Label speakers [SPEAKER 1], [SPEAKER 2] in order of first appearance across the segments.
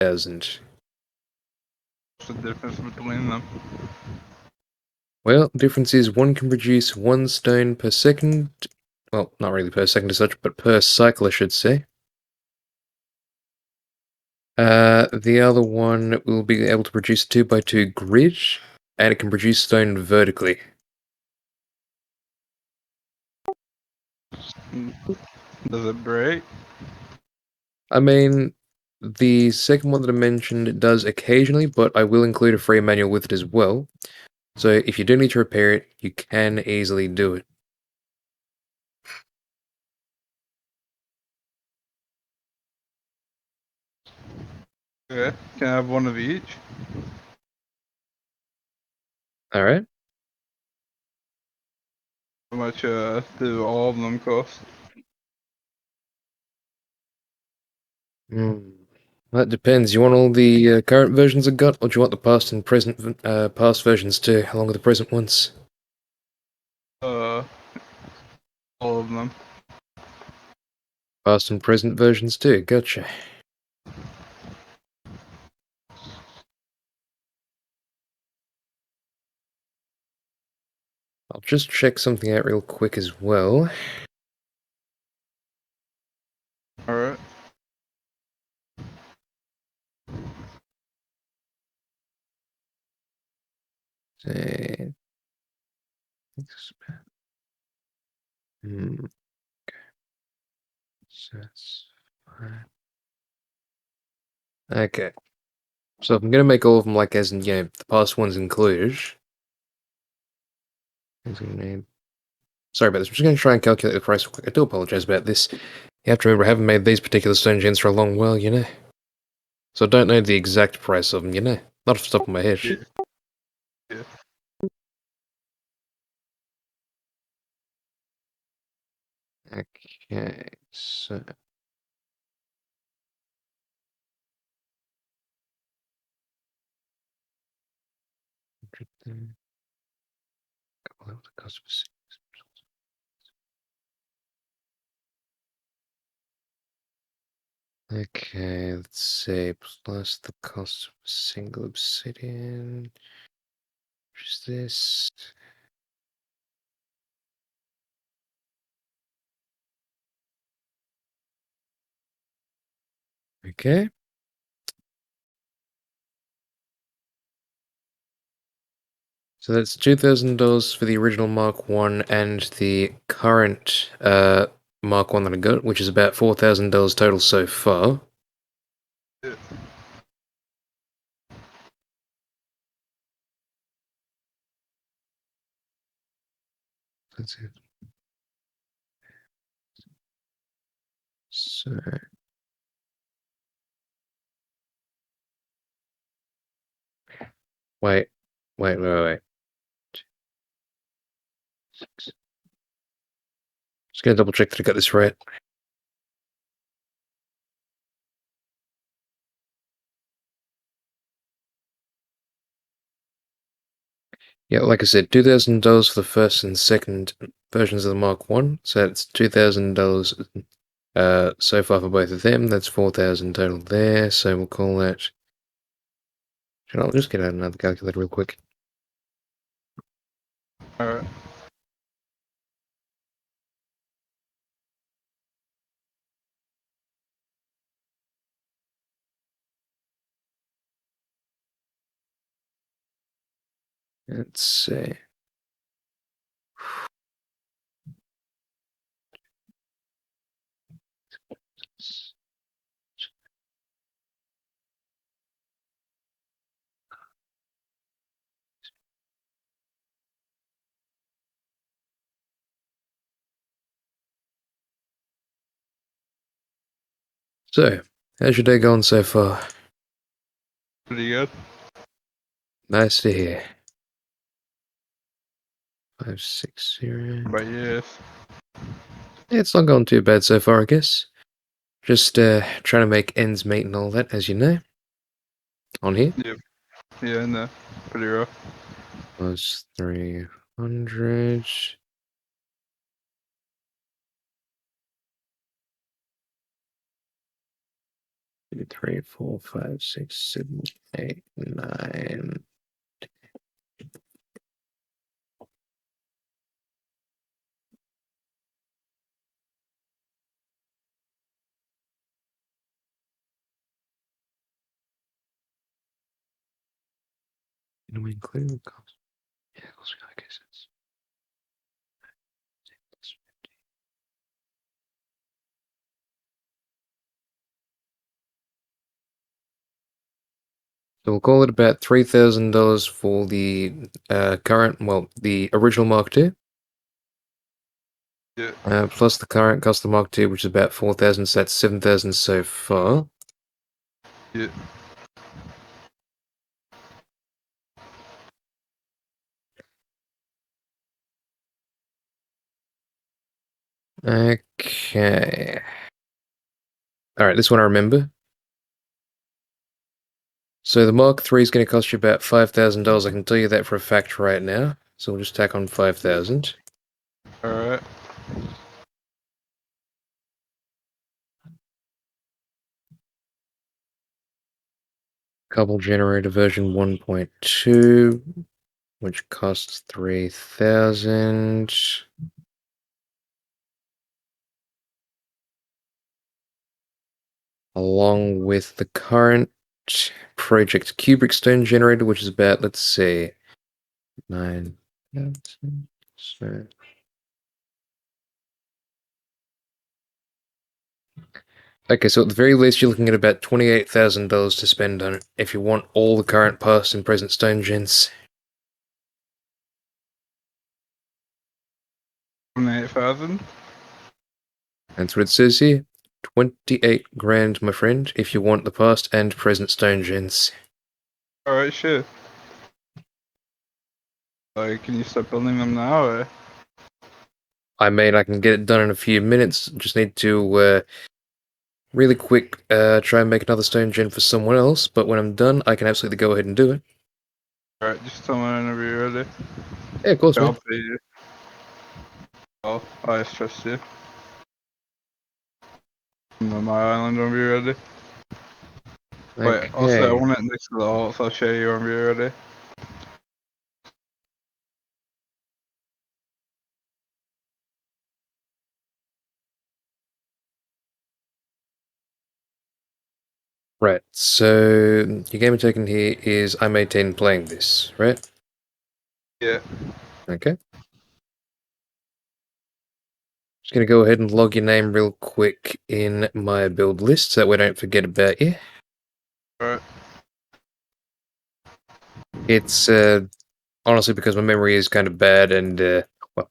[SPEAKER 1] 1,000.
[SPEAKER 2] What's the difference between them?
[SPEAKER 1] Well, the difference is one can produce 1 stone per second. Well, not really per second as such, but per cycle, I should say. The other one will be able to produce a 2x2 grid, and it can produce stone vertically.
[SPEAKER 2] Does it break?
[SPEAKER 1] I mean, the second one that I mentioned does occasionally, but I will include a free manual with it as well. So if you do need to repair it, you can easily do it.
[SPEAKER 2] Okay. Can I have one of each?
[SPEAKER 1] Alright?
[SPEAKER 2] How much do all of them cost?
[SPEAKER 1] That depends. You want all the current versions I've got, or do you want the past and present past versions too, along with the present ones?
[SPEAKER 2] All of them.
[SPEAKER 1] Past and present versions too, gotcha. I'll just check something out real quick as well.
[SPEAKER 2] Alright.
[SPEAKER 1] Say, okay. So that's fine. Okay. So if I'm gonna make all of them like as in, the past ones included. Sorry about this. I'm just gonna try and calculate the price real quick. I do apologize about this. You have to remember, I haven't made these particular stone gens for a long while, So I don't know the exact price of them, Not off the top of my head.
[SPEAKER 2] Yeah. Yeah.
[SPEAKER 1] Okay, so... Okay, let's see, plus the cost of a single obsidian. What is this? Okay. So that's $2,000 for the original Mark 1 and the current Mark 1 that I got, which is about $4,000 total so far.
[SPEAKER 2] Yeah.
[SPEAKER 1] That's it. So... Wait. Just gonna double check that I got this right. Yeah, like I said, $2,000 for the first and second versions of the Mark 1, so that's $2,000 so far for both of them. That's 4,000 total there, so we'll call that... I'll just get out another calculator real quick.
[SPEAKER 2] Alright.
[SPEAKER 1] Let's see. So, how's your day going so far?
[SPEAKER 2] Pretty good.
[SPEAKER 1] Nice to hear. 560.
[SPEAKER 2] But yes.
[SPEAKER 1] Yeah, it's not going too bad so far, I guess. Just trying to make ends meet and all that, as you know. On here.
[SPEAKER 2] Yep. Yeah, no. Pretty rough.
[SPEAKER 1] Plus 300. 2, 3, 4, 5, 6, 7, 8, 9. Can we include cost? Yeah, cost cases. So we'll call it about $3,000 for the the original Mark II,
[SPEAKER 2] Yeah.
[SPEAKER 1] plus the current custom Mark II, which is about 4,000, so that's 7,000 so far.
[SPEAKER 2] Yeah.
[SPEAKER 1] Okay. Alright, this one I remember. So the Mark III is going to cost you about $5,000. I can tell you that for a fact right now. So we'll just tack on 5,000.
[SPEAKER 2] Alright.
[SPEAKER 1] Couple generator version 1.2, which costs 3,000. Along with the current project cubic stone generator, which is about, let's see, 9,000. So okay, so at the very least, you're looking at about $28,000 to spend on it if you want all the current, past, and present stone gens.
[SPEAKER 2] 28,000.
[SPEAKER 1] That's what it says here. 28 grand, my friend, if you want the past and present stone gens.
[SPEAKER 2] Alright, sure. Like, can you start building them now, or?
[SPEAKER 1] I mean, I can get it done in a few minutes. Just need to really quick try and make another stone gen for someone else. But when I'm done, I can absolutely go ahead and do it.
[SPEAKER 2] Alright, just tell me whenever you're ready.
[SPEAKER 1] Yeah, of course,
[SPEAKER 2] I'll
[SPEAKER 1] man.
[SPEAKER 2] pay you. Oh, I trust you. I'm on my island whenever you're ready. Wait, also, I
[SPEAKER 1] Okay.
[SPEAKER 2] want it next to the alt, so I'll show you whenever you're ready.
[SPEAKER 1] Right. So your game token here is I maintain playing this, right?
[SPEAKER 2] Yeah.
[SPEAKER 1] Okay. Just gonna go ahead and log your name real quick in my build list so that we don't forget about you.
[SPEAKER 2] Alright.
[SPEAKER 1] It's honestly because my memory is kind of bad and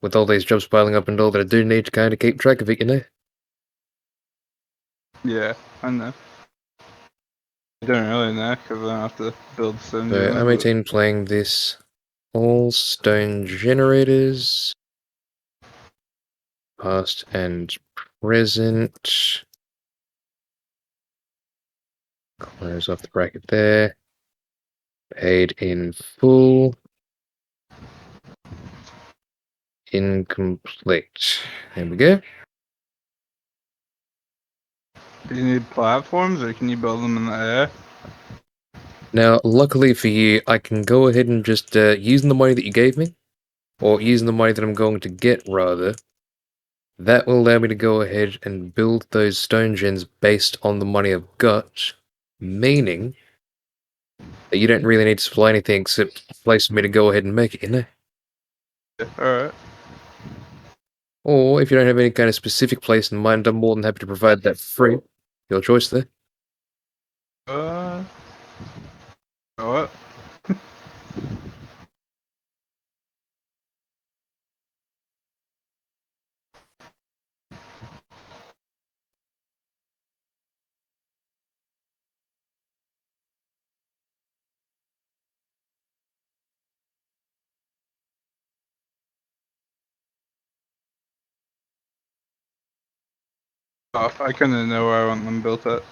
[SPEAKER 1] with all these jobs piling up and all that I do need to kind of keep track of it, you know?
[SPEAKER 2] Yeah, I know. I don't really know, because I don't have to build stones
[SPEAKER 1] So I
[SPEAKER 2] in it,
[SPEAKER 1] maintain playing this all stone generators, past and present. Close off the bracket there. Paid in full. Incomplete. There we go.
[SPEAKER 2] Do you need platforms, or can you build them in the air?
[SPEAKER 1] Now, luckily for you, I can go ahead and just, using the money that you gave me, or using the money that I'm going to get, rather, that will allow me to go ahead and build those stone gens based on the money I've got, meaning that you don't really need to supply anything except a place for me to go ahead and make it, you know?
[SPEAKER 2] Yeah, alright.
[SPEAKER 1] Or if you don't have any kind of specific place in mind, I'm more than happy to provide that for free. Your choice there.
[SPEAKER 2] Uh, what? Oh, I kinda know where I want them built at.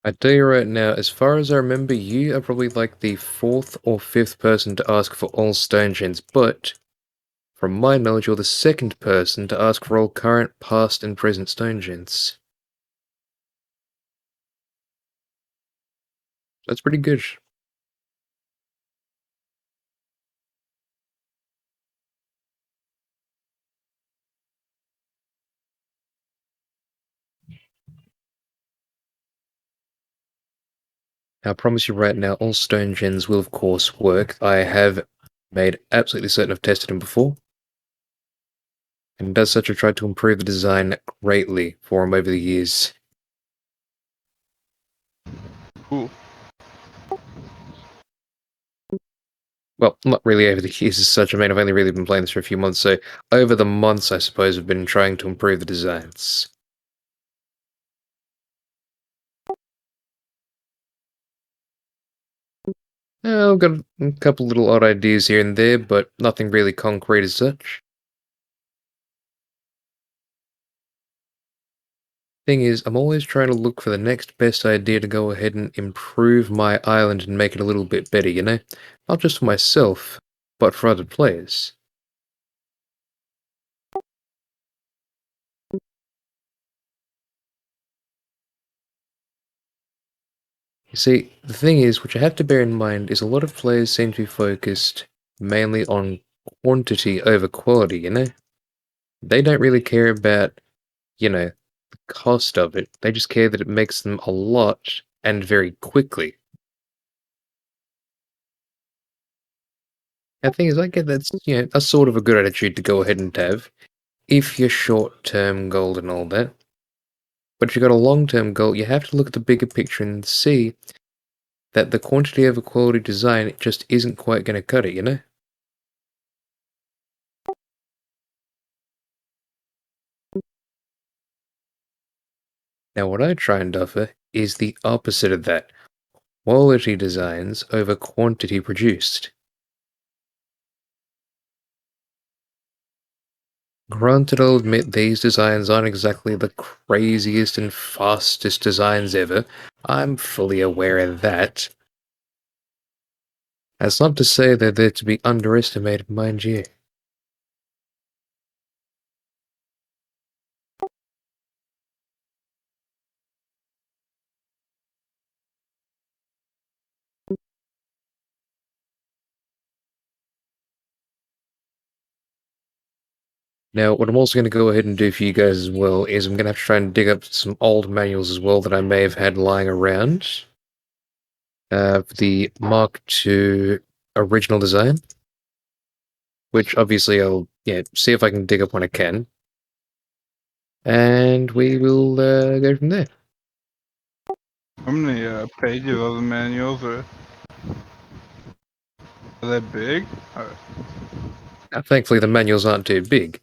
[SPEAKER 1] I tell you right now, as far as I remember, you are probably like the fourth or fifth person to ask for all stone gens, but From my knowledge, you're the second person to ask for all current, past, and present stone gens. That's pretty good. Now, I promise you right now, all stone gens will of course work. I have made absolutely certain I've tested them before. And as such, I've tried to improve the design greatly for them over the years.
[SPEAKER 2] Cool.
[SPEAKER 1] Well, not really over the years as such. I mean, I've only really been playing this for a few months, so over the months, I suppose, I've been trying to improve the designs. I've got a couple little odd ideas here and there, but nothing really concrete as such. Thing is, I'm always trying to look for the next best idea to go ahead and improve my island and make it a little bit better, you know? Not just for myself, but for other players. You see, the thing is, what you have to bear in mind is a lot of players seem to be focused mainly on quantity over quality, you know? They don't really care about, the cost of it. They just care that it makes them a lot and very quickly. And the thing is, I get that's, a sort of a good attitude to go ahead and have if you're short-term goal and all that. But if you've got a long-term goal, you have to look at the bigger picture and see that the quantity over quality design just isn't quite going to cut it, you know? Now, what I try and offer is the opposite of that. Quality designs over quantity produced. Granted, I'll admit these designs aren't exactly the craziest and fastest designs ever. I'm fully aware of that. That's not to say that they're to be underestimated, mind you. Now, what I'm also going to go ahead and do for you guys as well is I'm going to have to try and dig up some old manuals as well that I may have had lying around. For the Mark II original design, which obviously I'll see if I can dig up when I can. And we will go from there.
[SPEAKER 2] How many pages of the manuals are they big?
[SPEAKER 1] Now, thankfully, the manuals aren't too big.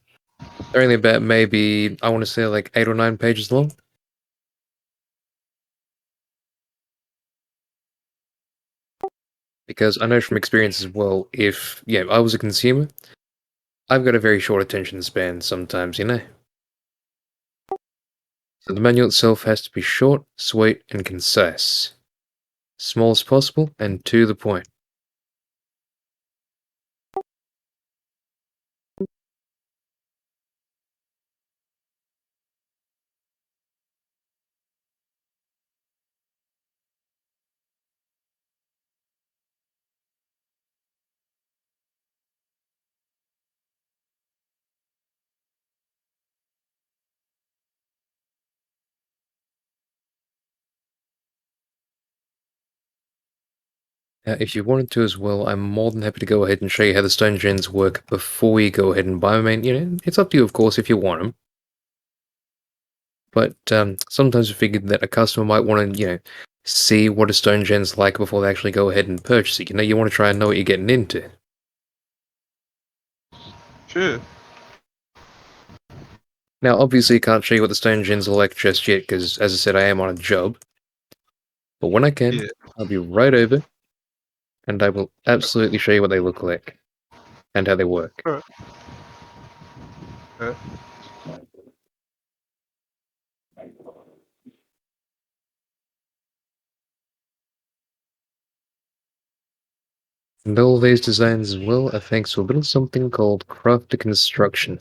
[SPEAKER 1] They're only about maybe, I want to say, like 8 or 9 pages long. Because I know from experience as well, if, I was a consumer, I've got a very short attention span sometimes, you know? So the manual itself has to be short, sweet, and concise. Small as possible, and to the point. If you wanted to as well, I'm more than happy to go ahead and show you how the stone gens work before we go ahead and buy them. I mean, it's up to you, of course, if you want them. But sometimes I figured that a customer might want to, see what a stone gen's like before they actually go ahead and purchase it. You want to try and know what you're getting into.
[SPEAKER 2] Sure.
[SPEAKER 1] Now, obviously, I can't show you what the stone gens are like just yet, because, as I said, I am on a job. But when I can,
[SPEAKER 2] Yeah.
[SPEAKER 1] I'll be right over, and I will absolutely show you what they look like, and how they work.
[SPEAKER 2] Alright.
[SPEAKER 1] And all these designs as well are thanks to a little something called craft construction.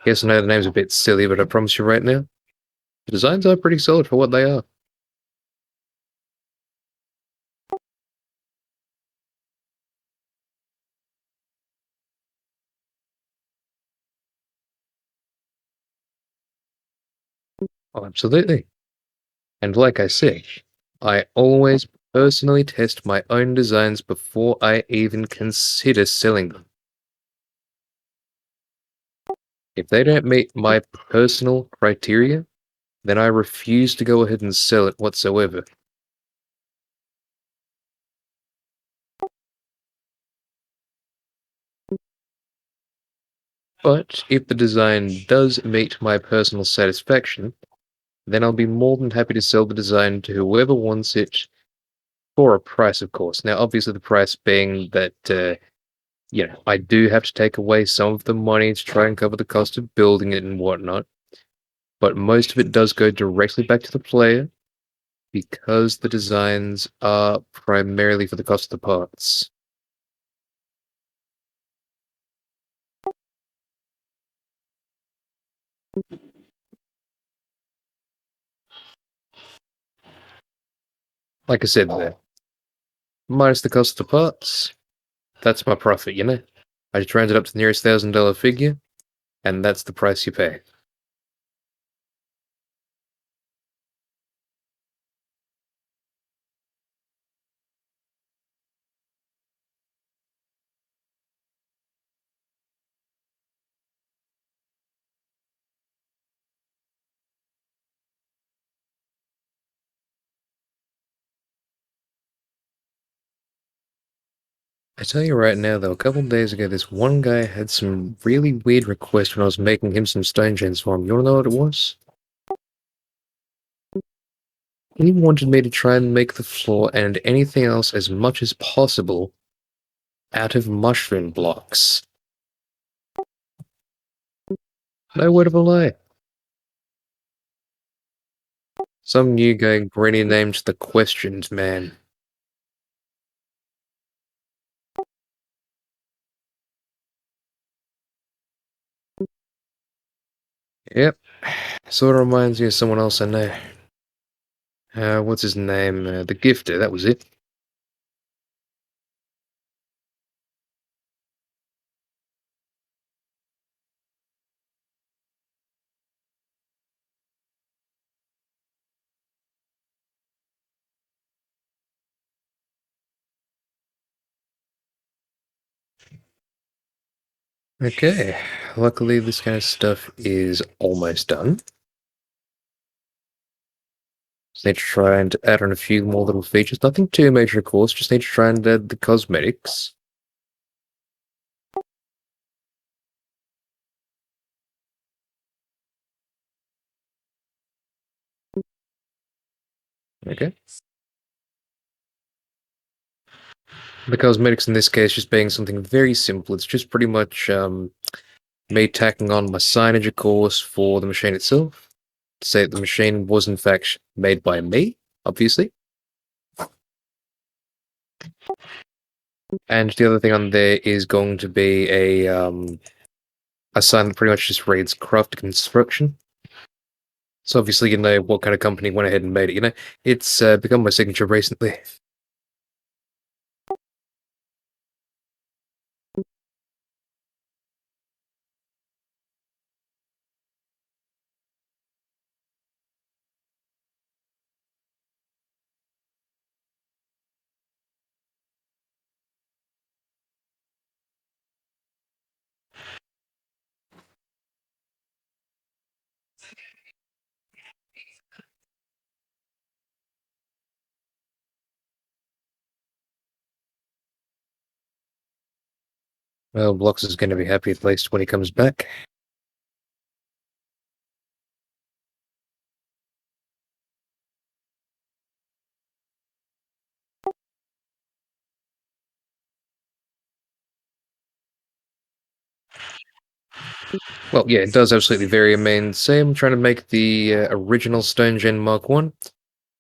[SPEAKER 1] Yes, I know the name's a bit silly, but I promise you right now, the designs are pretty solid for what they are. Oh, absolutely. And like I said, I always personally test my own designs before I even consider selling them. If they don't meet my personal criteria, then I refuse to go ahead and sell it whatsoever. But if the design does meet my personal satisfaction, then I'll be more than happy to sell the design to whoever wants it for a price, of course. Now, obviously, the price being that, I do have to take away some of the money to try and cover the cost of building it and whatnot, but most of it does go directly back to the player because the designs are primarily for the cost of the parts. Like I said there, minus the cost of the parts, that's my profit, you know? I just round it up to the nearest $1,000 figure, and that's the price you pay. I tell you right now, though, a couple of days ago, this one guy had some really weird requests when I was making him some stone gens for him. You wanna know what it was? He wanted me to try and make the floor and anything else as much as possible out of mushroom blocks. No word of a lie. Some new guy granny named the Questions Man. Yep, sort of reminds me of someone else I know. What's his name? The Gifter, that was it. Okay, luckily this kind of stuff is almost done. Just need to try and add on a few more little features. Nothing too major, of course, just need to try and add the cosmetics. Okay. The cosmetics in this case just being something very simple. It's just pretty much me tacking on my signage, of course, for the machine itself. To say that the machine was in fact made by me, obviously. And the other thing on there is going to be a sign that pretty much just reads craft construction. So obviously you know what kind of company went ahead and made it, you know? It's become my signature recently. Well, Blocks is going to be happy at least when he comes back. Well, yeah, it does absolutely vary. I mean, say I'm trying to make the original Stone Gen Mark 1.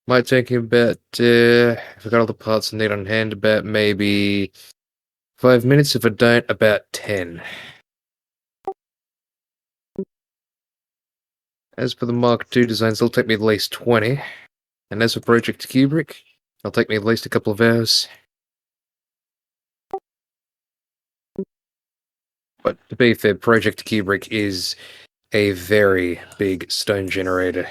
[SPEAKER 1] Might take you about, if I got all the parts I need on hand, about maybe 5 minutes. If I don't, about 10. As for the Mark II designs, they'll take me at least 20. And as for Project Kubrick, it'll take me at least a couple of hours. But to be fair, Project Kubrick is a very big stone generator.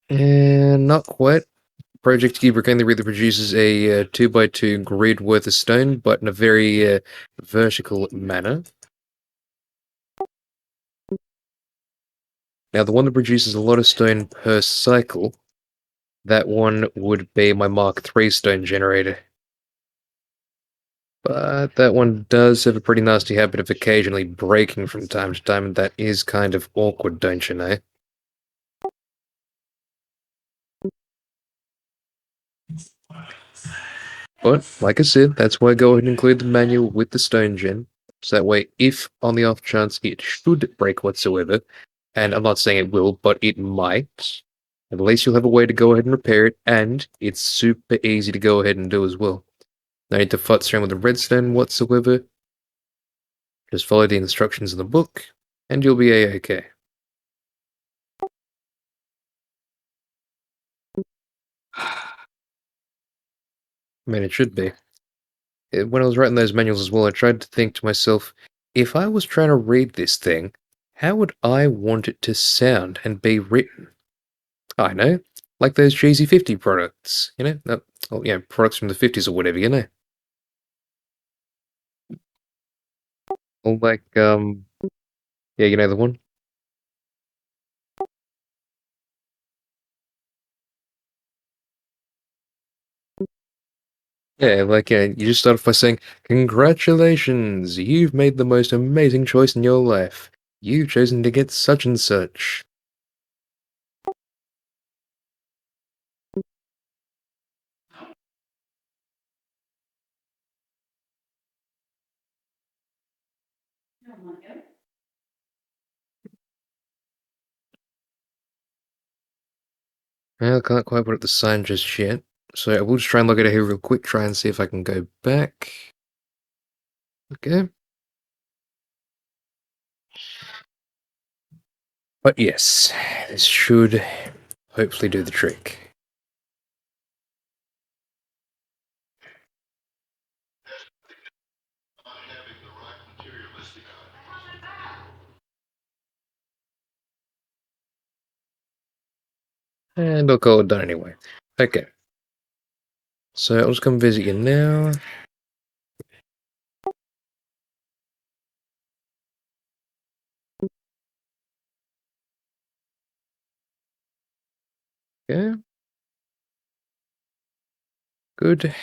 [SPEAKER 1] And not quite. Project Kubrick only really produces a 2x2 grid worth of stone, but in a very vertical manner. Now, the one that produces a lot of stone per cycle, that one would be my Mark III stone generator. But that one does have a pretty nasty habit of occasionally breaking from time to time, and that is kind of awkward, don't you know? But, like I said, that's why I go ahead and include the manual with the stone gen. So that way, if on the off chance it should break whatsoever, and I'm not saying it will, but it might, at least you'll have a way to go ahead and repair it, and it's super easy to go ahead and do as well. No need to futz around with the redstone whatsoever. Just follow the instructions in the book, and you'll be a-okay. I mean, it should be. When I was writing those manuals as well, I tried to think to myself, if I was trying to read this thing, how would I want it to sound and be written? I know, like those cheesy 50 products, you know? Products from the 50s or whatever, you know? Or like, yeah, you know the one? Yeah, like, you just start off by saying, congratulations, you've made the most amazing choice in your life. You've chosen to get such and such. Well, I can't quite put up the sign just yet. So I will just try and log out of here real quick, try and see if I can go back. Okay. But yes, this should hopefully do the trick. And I'll call it done anyway. Okay. So I'll just come visit you now. Okay. Good.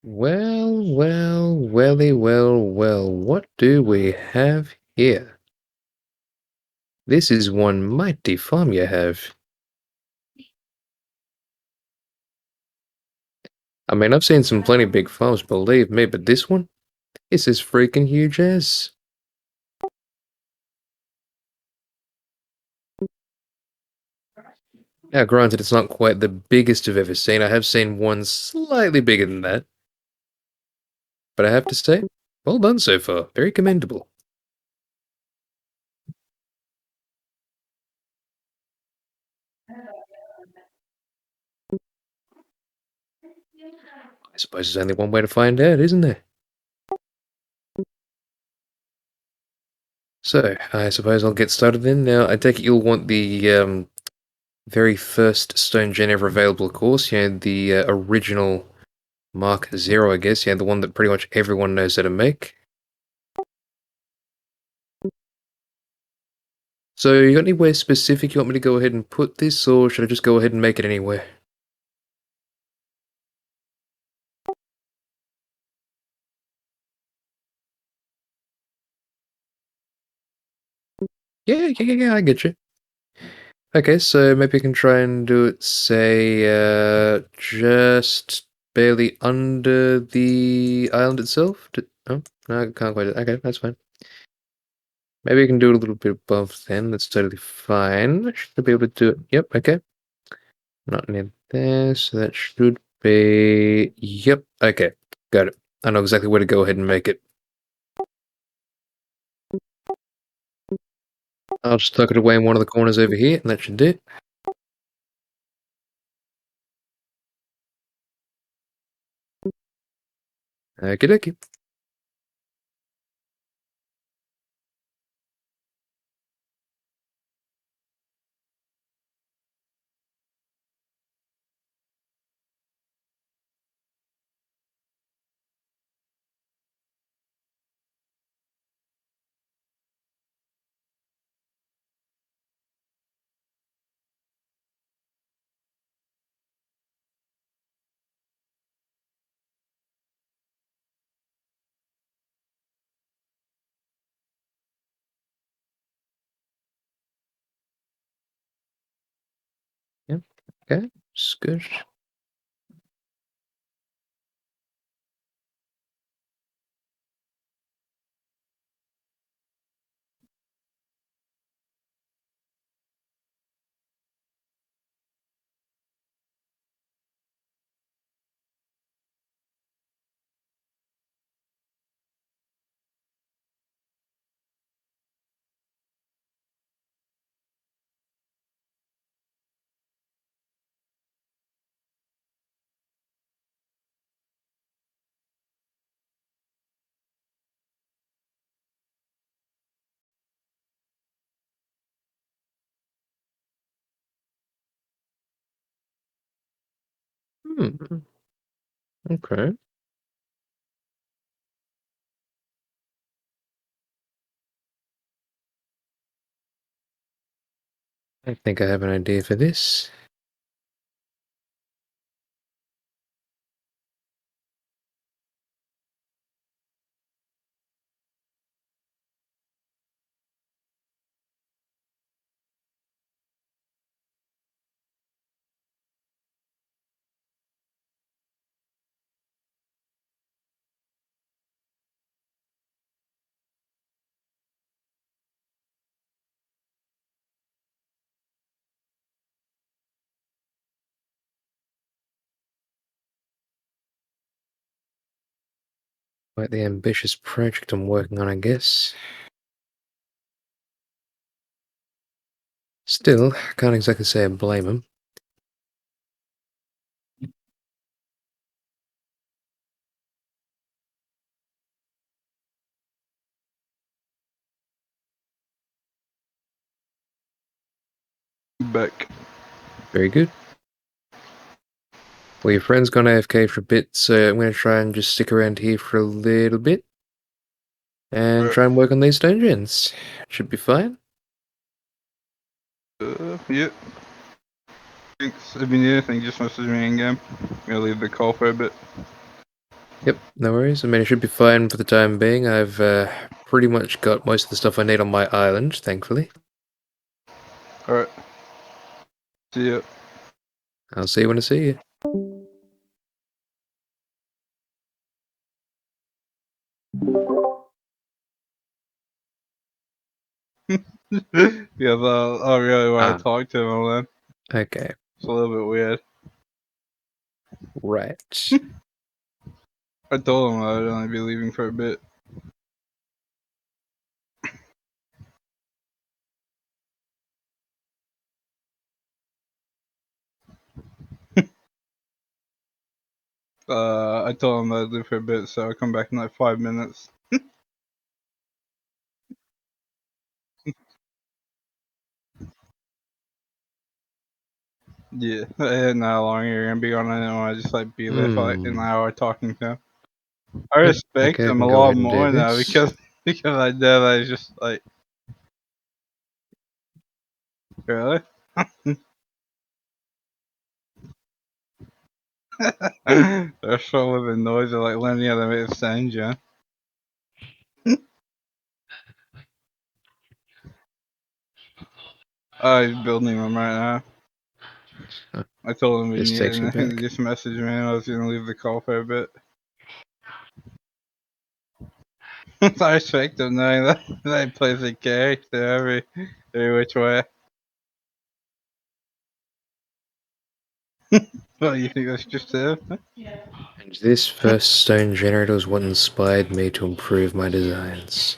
[SPEAKER 1] Well, what do we have here? This is one mighty farm you have. I mean, I've seen some plenty big farms, believe me, but this one? This is freaking huge as. Now, granted, it's not quite the biggest I've ever seen. I have seen one slightly bigger than that. But I have to say, well done so far. Very commendable. I suppose there's only one way to find out, isn't there? So, I suppose I'll get started then. Now, I take it you'll want the very first stone gen ever available, of course. You know, the original Mark Zero, I guess. Yeah, the one that pretty much everyone knows how to make. So, you got anywhere specific you want me to go ahead and put this, or should I just go ahead and make it anywhere? Yeah, I get you. Okay, so maybe I can try and do it, say, just barely under the island itself. Oh, no, I can't quite. Okay, that's fine. Maybe I can do it a little bit above then. That's totally fine. I should be able to do it. Yep, okay. Not near there, so that should be... Yep, okay. Got it. I know exactly where to go ahead and make it. I'll just tuck it away in one of the corners over here, and that should do it. Okie dokie. Yep, okay. It's good. Hmm. Okay. I think I have an idea for this. Quite the ambitious project I'm working on, I guess. Still, can't exactly say I blame him.
[SPEAKER 2] Back.
[SPEAKER 1] Very good. Well, your friend's gone AFK for a bit, so I'm going to try and just stick around here for a little bit and try and work on these dungeons. Should be fine.
[SPEAKER 2] Yep. Thanks. If you need anything, just message me in game. I'm gonna leave the call for a bit.
[SPEAKER 1] Yep, no worries. I mean, it should be fine for the time being. I've pretty much got most of the stuff I need on my island, thankfully.
[SPEAKER 2] Alright. See ya.
[SPEAKER 1] I'll see you when I see you.
[SPEAKER 2] Yeah, I really want
[SPEAKER 1] Ah,
[SPEAKER 2] to talk to him, man.
[SPEAKER 1] okay.
[SPEAKER 2] It's a little bit weird.
[SPEAKER 1] Right.
[SPEAKER 2] I told him I would only be leaving for a bit. I told him I'd leave for a bit, so I'll come back in like 5 minutes. Yeah, I didn't know how long you're gonna be on. I didn't want to just like be there for like an hour talking to him. I
[SPEAKER 1] Yep,
[SPEAKER 2] respect
[SPEAKER 1] okay, I
[SPEAKER 2] him
[SPEAKER 1] can
[SPEAKER 2] a
[SPEAKER 1] go
[SPEAKER 2] lot
[SPEAKER 1] ahead and do
[SPEAKER 2] more now
[SPEAKER 1] this.
[SPEAKER 2] because I did. I just like really. They're so with the noise of like learning how to make sound, yeah. Oh, he's building them right now. I told him we
[SPEAKER 1] Just
[SPEAKER 2] needed,
[SPEAKER 1] takes me
[SPEAKER 2] and he
[SPEAKER 1] back.
[SPEAKER 2] just messaged me, and I was gonna leave the call for a bit. So I respect him knowing that he plays a character every which way. What, you think that's just him?
[SPEAKER 1] And this first stone generator was what inspired me to improve my designs.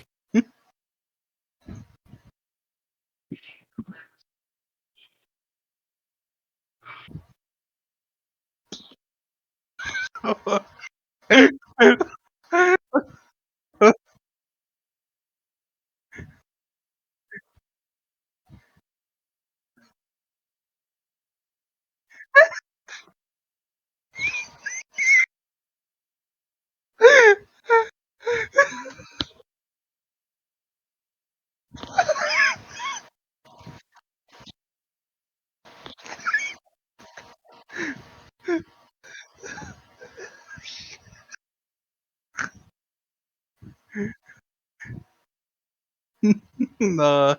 [SPEAKER 2] No.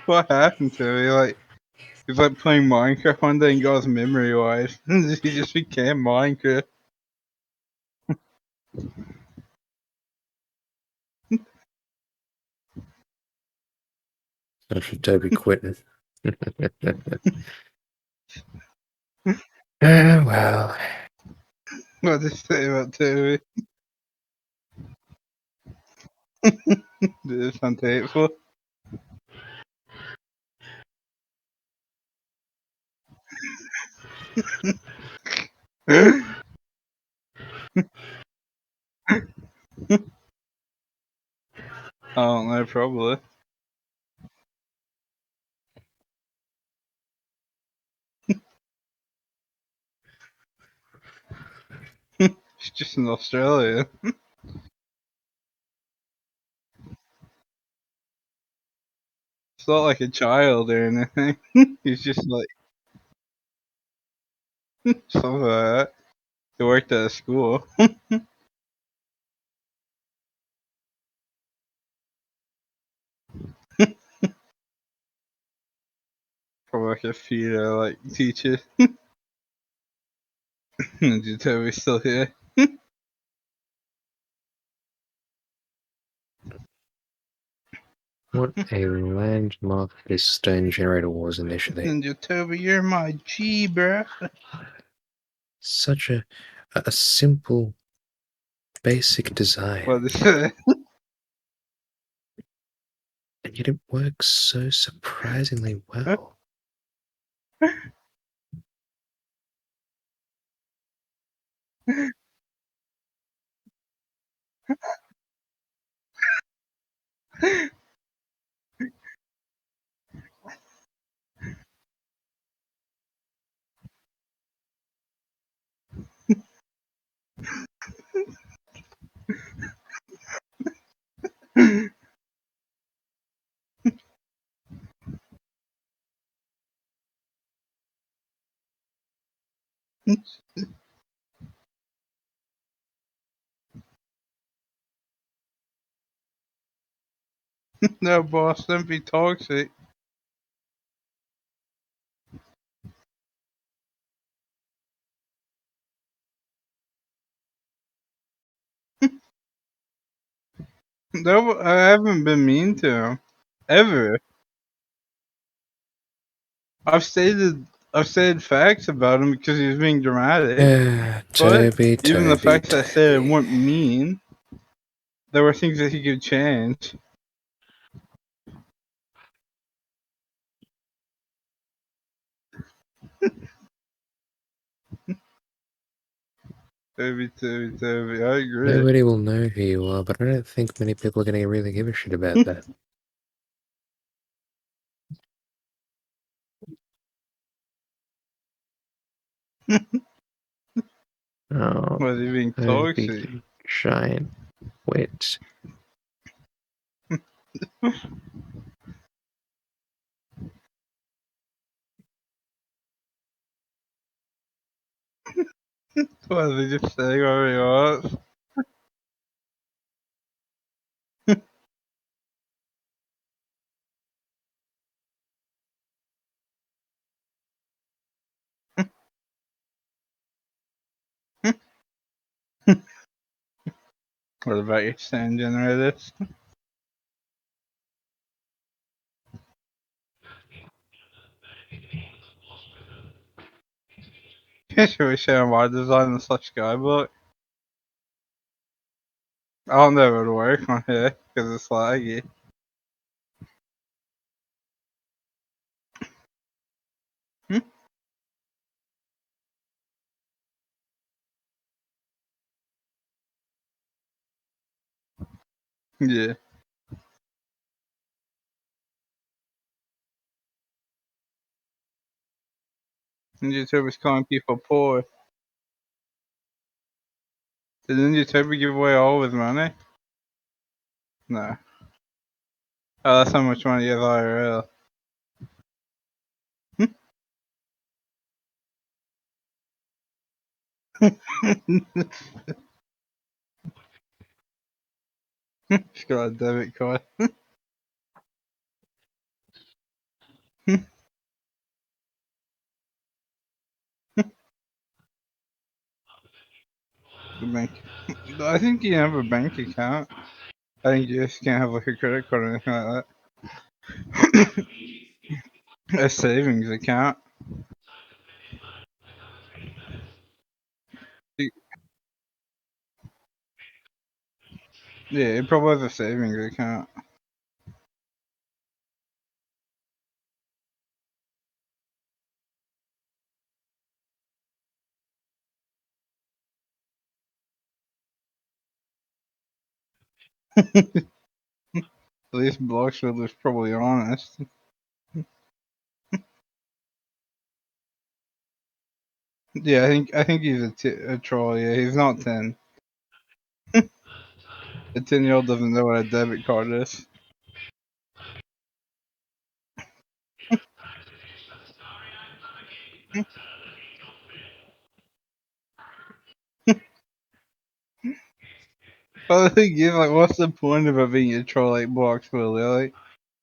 [SPEAKER 2] What happened to me? Like, he's like playing Minecraft one day and got his memory wiped. He just became Minecraft.
[SPEAKER 1] After Toby quitting. Ah, well.
[SPEAKER 2] What did he say about Toby? Did it sound hateful? I don't know, probably. He's just in Australia. It's not like a child or anything. He's just like something like that. He worked at a school. Probably like a feeder, like teacher. Did Toby still here?
[SPEAKER 1] What a landmark this stone generator was initially.
[SPEAKER 2] Ninja Toby, you're my G, bruh.
[SPEAKER 1] Such a simple, basic design.
[SPEAKER 2] What did he say?
[SPEAKER 1] And yet it works so surprisingly well. No, boss, don't be toxic. No, I haven't been mean to him. Ever. I've stated I've stated facts about him because he was being dramatic. But Toby,
[SPEAKER 2] even the
[SPEAKER 1] Toby,
[SPEAKER 2] facts I said
[SPEAKER 1] Toby.
[SPEAKER 2] weren't mean, there were things that he could change. Toby, I agree.
[SPEAKER 1] Nobody will know who you are, but I don't think many people are going to really give a shit about that. Oh,
[SPEAKER 2] Was he being
[SPEAKER 1] Toby,
[SPEAKER 2] toxic?
[SPEAKER 1] you giant wit.
[SPEAKER 2] Was he just saying what he was? What about your sound generators? Should we share my design the slash skybook? I don't know if it'll work on here because it's laggy. Hmm? Yeah. Ninja Turbo's calling people poor. Did Ninja Turbo give away all of his money? No. Oh, that's how much money he has IRL. She's got a debit card. The bank. I think you have a bank account. I think you just can't have like a credit card or anything like that. A savings account. Yeah, it probably has a savings account. At least Bloxfield is probably honest. Yeah, I think he's a troll. Yeah, he's not 10. A 10-year-old doesn't know what a debit card is. But the thing is, like, what's the point of it being a troll like Bloxfield?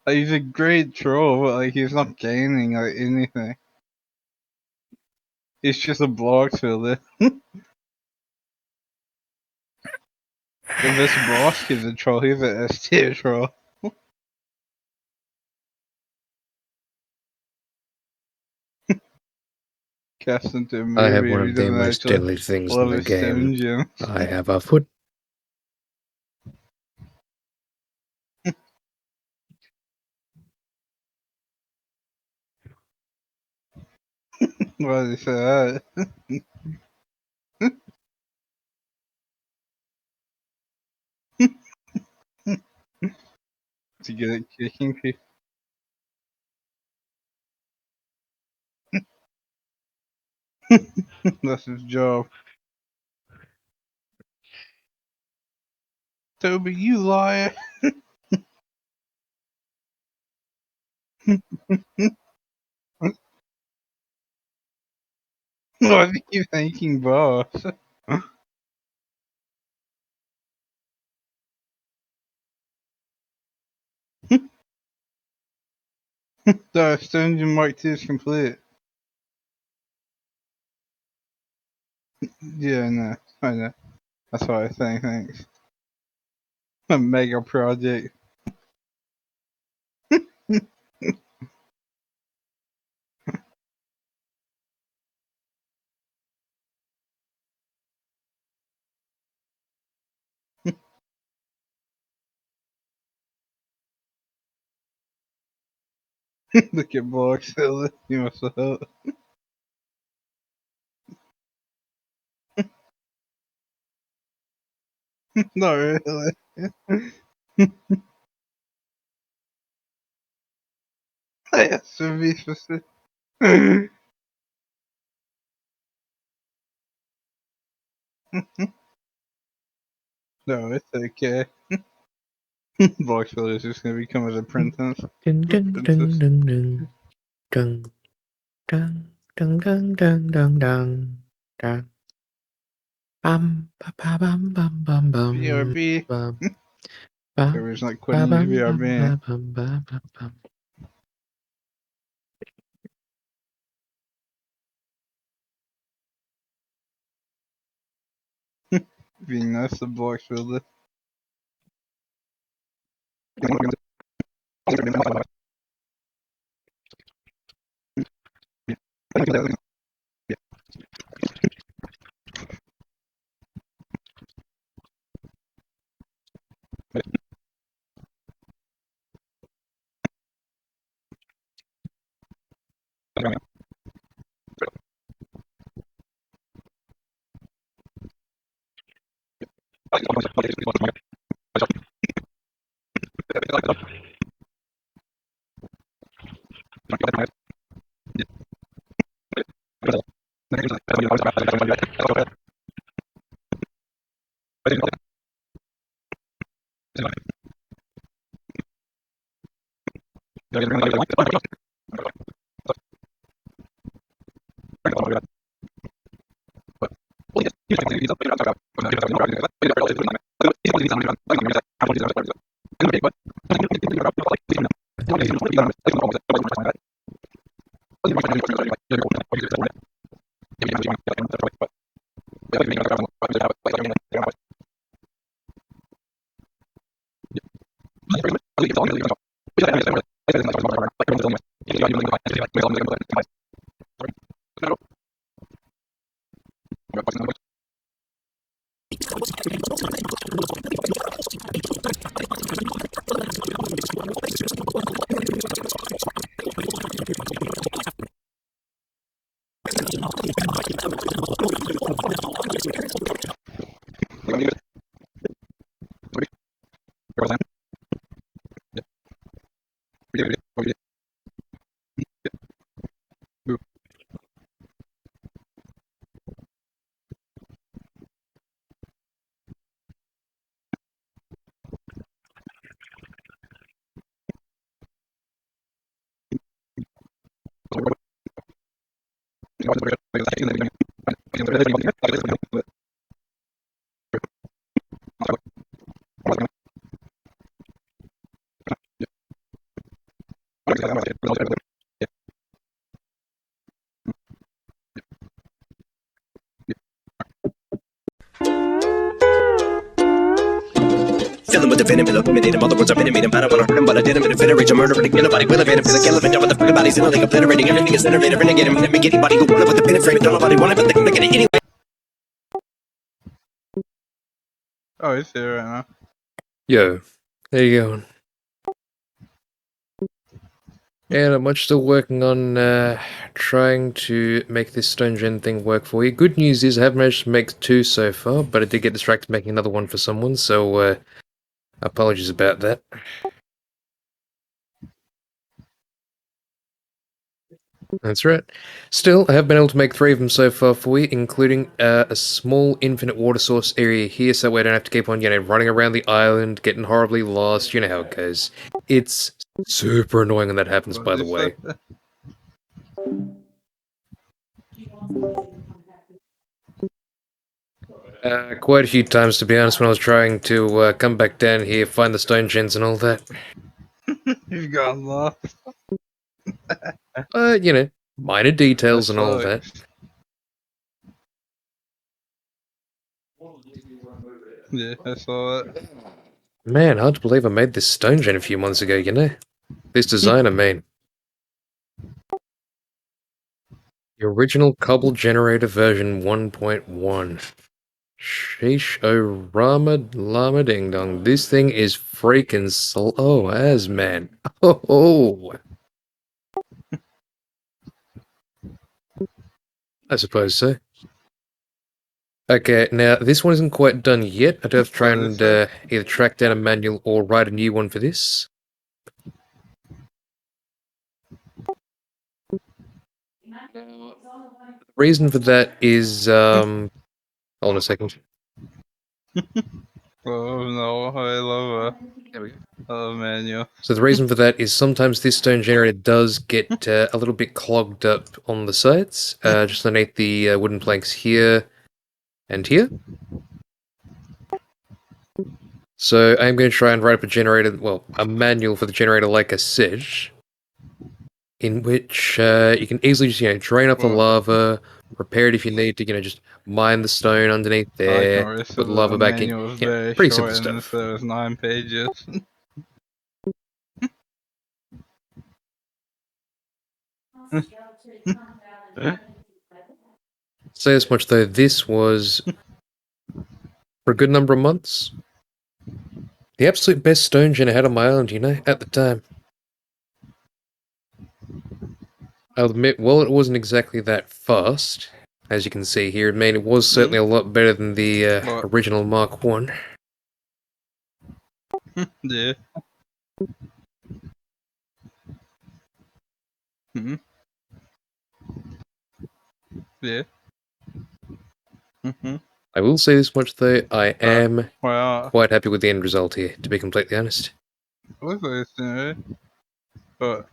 [SPEAKER 2] Like, he's a great troll, but like, he's not gaining like anything. He's just a Bloxfield. If this boss kid's a troll, he's an S tier troll. Cast into a
[SPEAKER 1] I have
[SPEAKER 2] movie if
[SPEAKER 1] one
[SPEAKER 2] he
[SPEAKER 1] of the
[SPEAKER 2] doesn't
[SPEAKER 1] most
[SPEAKER 2] actually
[SPEAKER 1] deadly things in
[SPEAKER 2] love
[SPEAKER 1] the
[SPEAKER 2] his stone
[SPEAKER 1] game.
[SPEAKER 2] gems.
[SPEAKER 1] I have a foot.
[SPEAKER 2] Why did he say that? To get it kicking people. That's his job. Toby, you liar. Why do you keep thanking boss? The stone gem Mark 2 is complete. Yeah, I know. That's what I think, thanks. A mega project. Look at box. You must have helped. Not really. I have to be specific. No, it's okay. Bloxville is just gonna become as a princess.
[SPEAKER 1] Dun dun dun
[SPEAKER 2] Princess.
[SPEAKER 1] dun dun dun dun dun dun dun dun dun dun. Bum ba ba bum bum bum bum
[SPEAKER 2] BRB.
[SPEAKER 1] bum ba
[SPEAKER 2] Everyone's not
[SPEAKER 1] ba
[SPEAKER 2] quitting
[SPEAKER 1] bum bum
[SPEAKER 2] BRB.
[SPEAKER 1] ba bum ba ba bum.
[SPEAKER 2] Being nice to Bloxville.
[SPEAKER 3] Filling with the venom, illuminated him. Other words, I've been made him. I don't want to hurt him, but I did him. And federate, murder, predict anybody will have him. Feel like elephant, with the fucking bodies, like obliterating everything is innovative. Renegade him, and make anybody who wanted with the pen frame. Don't nobody want it, but they're gonna get it anyway.
[SPEAKER 2] Oh, it's here right now.
[SPEAKER 1] Yo, there you go. Yeah, not much, still working on trying to make this stone gen thing work for you. Good news is I have managed to make 2 so far, but I did get distracted making another one for someone, so apologies about that. That's right. Still, I have been able to make 3 of them so far for you, including a small infinite water source area here, so that way I don't have to keep on, running around the island, getting horribly lost. You know how it goes. It's super annoying when that happens, by the way. Quite a few times, to be honest, when I was trying to come back down here, find the stone gens and all that.
[SPEAKER 2] You've gotten lost.
[SPEAKER 1] Minor details and all that.
[SPEAKER 2] Yeah, I saw it.
[SPEAKER 1] Man, hard to believe I made this stone gen a few months ago, you know? This design, I mean. The original cobble generator version 1.1. Sheesh, oh, Rama Lama Ding Dong. This thing is freaking slow as, man. Oh. I suppose so. Okay, now this one isn't quite done yet. I do have to try and either track down a manual or write a new one for this. The reason for that is, hold on a second.
[SPEAKER 2] Oh no, I love
[SPEAKER 1] There we go.
[SPEAKER 2] manual.
[SPEAKER 1] So the reason for that is sometimes this stone generator does get a little bit clogged up on the sides, just underneath the wooden planks here and here. So I'm going to try and write up a generator, well, a manual for the generator like I said, in which you can easily just, drain off the lava, repair it if you need to, just mine the stone underneath there, put the lava back in.
[SPEAKER 2] Manual was
[SPEAKER 1] Yeah,
[SPEAKER 2] very
[SPEAKER 1] pretty
[SPEAKER 2] short
[SPEAKER 1] simple
[SPEAKER 2] and
[SPEAKER 1] stuff.
[SPEAKER 2] there was 9 pages.
[SPEAKER 1] Say as much though, this was, for a good number of months, the absolute best stone gen I had on my island, you know, at the time. I'll admit, while it wasn't exactly that fast, as you can see here, it was certainly a lot better than the
[SPEAKER 2] What?
[SPEAKER 1] original Mark 1.
[SPEAKER 2] Yeah. Hmm. Yeah. Hmm.
[SPEAKER 1] I will say this much though, I am
[SPEAKER 2] Well,
[SPEAKER 1] quite happy with the end result here, to be completely honest.
[SPEAKER 2] look like it's new, but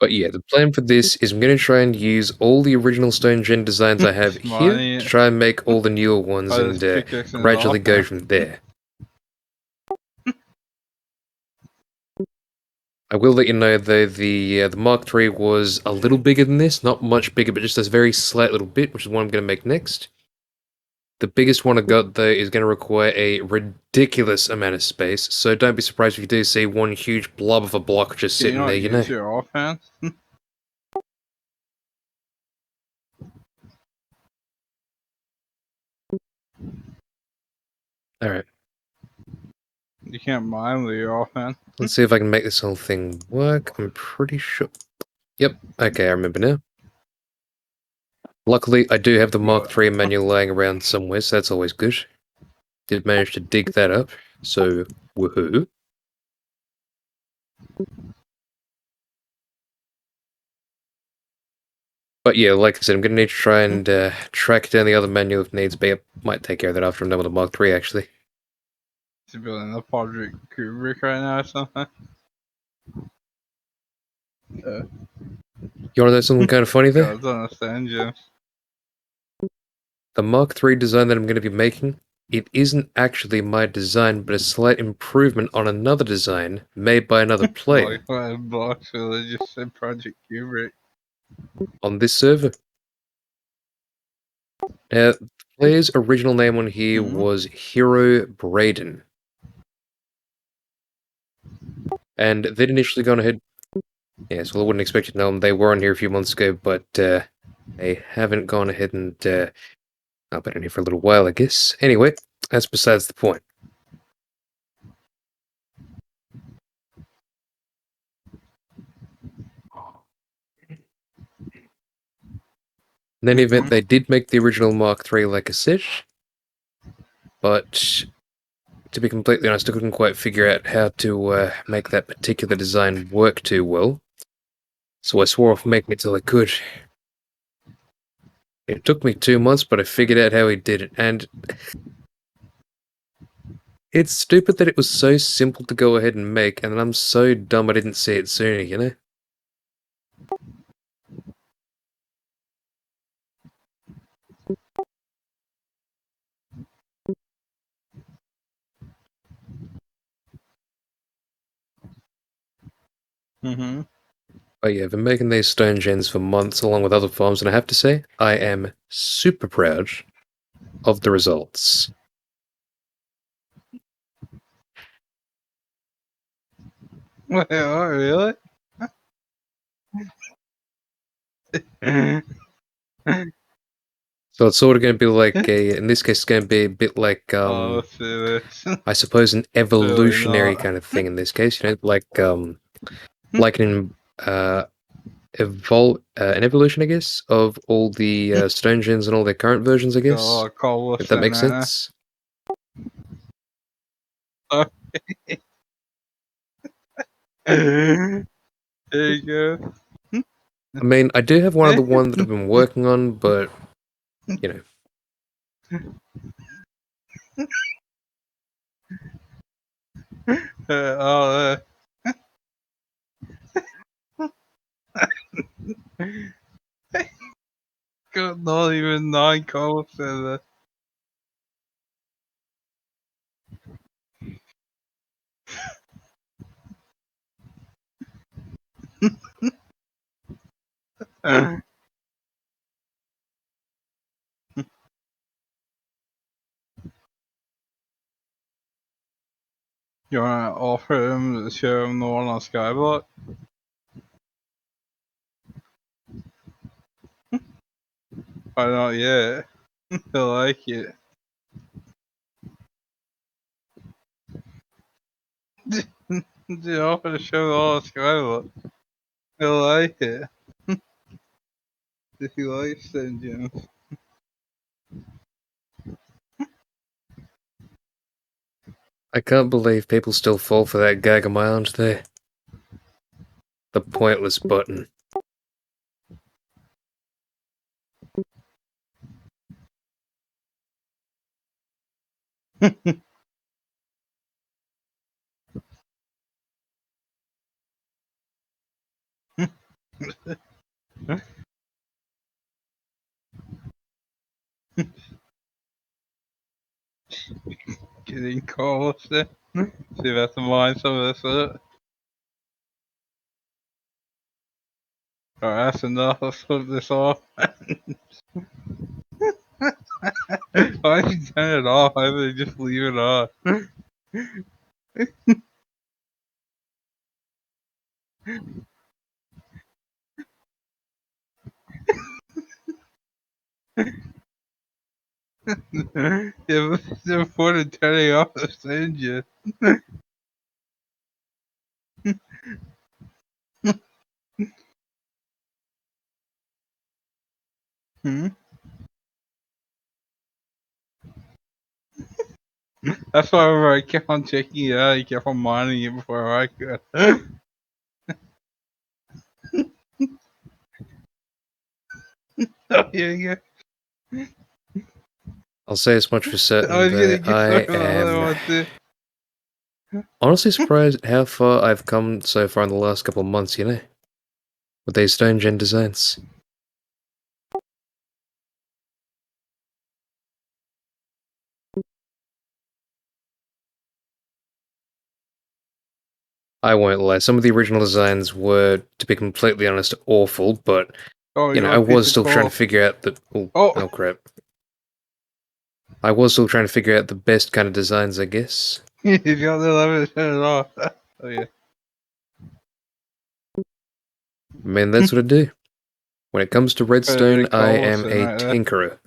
[SPEAKER 1] But yeah, the plan for this is I'm going to try and use all the original stone gen designs I have here
[SPEAKER 2] money.
[SPEAKER 1] to try and make all the newer ones
[SPEAKER 2] I
[SPEAKER 1] and
[SPEAKER 2] just pickaxing it
[SPEAKER 1] gradually
[SPEAKER 2] off,
[SPEAKER 1] go
[SPEAKER 2] man.
[SPEAKER 1] from there. I will let you know though, the Mark III was a little bigger than this, not much bigger, but just a very slight little bit, which is what I'm going to make next. The biggest one I got though is going to require a ridiculous amount of space, so don't be surprised if you do see one huge blob of a block just
[SPEAKER 2] Can you
[SPEAKER 1] sitting
[SPEAKER 2] not
[SPEAKER 1] there, you know.
[SPEAKER 2] use your offhand?
[SPEAKER 1] Alright,
[SPEAKER 2] You can't mine with your offhand.
[SPEAKER 1] let's see if I can make this whole thing work. I'm pretty sure. Yep, okay, I remember now. Luckily, I do have the Mark III manual laying around somewhere, so that's always good. Did manage to dig that up, so woohoo. But yeah, like I said, I'm going to need to try and track down the other manual if needs be. I might take care of that after I'm done with the Mark III, actually.
[SPEAKER 2] You're building a Project Kubrick right now or something.
[SPEAKER 1] You want to know something kind of funny there?
[SPEAKER 2] God, I don't understand, James.
[SPEAKER 1] The Mark III design that I'm going to be making, it isn't actually my design, but a slight improvement on another design made by another player
[SPEAKER 2] Like blocks, so they just said Project Kubrick.
[SPEAKER 1] on this server. Now, the player's original name on here
[SPEAKER 2] Mhm.
[SPEAKER 1] was Hero Braden. And they'd initially gone ahead. Yes, well, I wouldn't expect you to know them. They were on here a few months ago, but they haven't gone ahead and I've been on here for a little while, I guess. Anyway, that's besides the point. In any event, they did make the original Mark III, like I said, but to be completely honest, I couldn't quite figure out how to make that particular design work too well. So I swore off making it till I could. It took me 2 months, but I figured out how he did it, and it's stupid that it was so simple to go ahead and make, and I'm so dumb I didn't see it sooner, you know?
[SPEAKER 2] Mhm.
[SPEAKER 1] But yeah, I've been making these stone gens for months along with other farms, and I have to say, I am super proud of the results.
[SPEAKER 2] Wait, what, really?
[SPEAKER 1] So it's sort of going to be like in this case, it's going to be a bit like,
[SPEAKER 2] Oh, let's see this.
[SPEAKER 1] I suppose an
[SPEAKER 2] Really
[SPEAKER 1] evolutionary
[SPEAKER 2] not.
[SPEAKER 1] kind of thing in this case, you know, like an evolution, I guess, of all the stone gens and all their current versions, I
[SPEAKER 2] Got a
[SPEAKER 1] guess,
[SPEAKER 2] lot of coal
[SPEAKER 1] if that
[SPEAKER 2] in
[SPEAKER 1] makes
[SPEAKER 2] right now.
[SPEAKER 1] sense.
[SPEAKER 2] There you go.
[SPEAKER 1] I mean, I do have one other one that I've been working on, but, you know,
[SPEAKER 2] Oh, got not even 9 coal in there. You wanna offer him to show him the one on Skyblock? Why not yet? He'll like it. Dude, offer to show the one on Skyblock. He'll like it. If he likes them gems.
[SPEAKER 1] I can't believe people still fall for that gag on my arms there. The pointless button.
[SPEAKER 2] Getting closer. See if I can line some of this up. Alright, that's enough. Let's flip this off. Why did you turn it off? I would just leave it on. Yeah, but it's important turning off the engine. Hmm? That's why I kept on checking it out. I kept on mining it before I could. Oh, yeah.
[SPEAKER 1] I'll say as much for
[SPEAKER 2] I
[SPEAKER 1] certain
[SPEAKER 2] was gonna
[SPEAKER 1] that
[SPEAKER 2] get
[SPEAKER 1] I
[SPEAKER 2] started on the other
[SPEAKER 1] am
[SPEAKER 2] one too.
[SPEAKER 1] honestly surprised at how far I've come so far in the last couple of months, you know? With these stone gen designs. I won't lie, some of the original designs were, to be completely honest, awful, but,
[SPEAKER 2] Oh,
[SPEAKER 1] you
[SPEAKER 2] you
[SPEAKER 1] know,
[SPEAKER 2] got
[SPEAKER 1] I
[SPEAKER 2] a piece
[SPEAKER 1] was
[SPEAKER 2] of
[SPEAKER 1] still trying
[SPEAKER 2] coal.
[SPEAKER 1] to figure out the...
[SPEAKER 2] Oh.
[SPEAKER 1] Oh crap. I was still trying to figure out the best kind of designs, I guess.
[SPEAKER 2] You got the lever to turn it off. Oh, yeah.
[SPEAKER 1] I mean, that's what I do. When it comes to redstone, I am a
[SPEAKER 2] Right there.
[SPEAKER 1] tinkerer.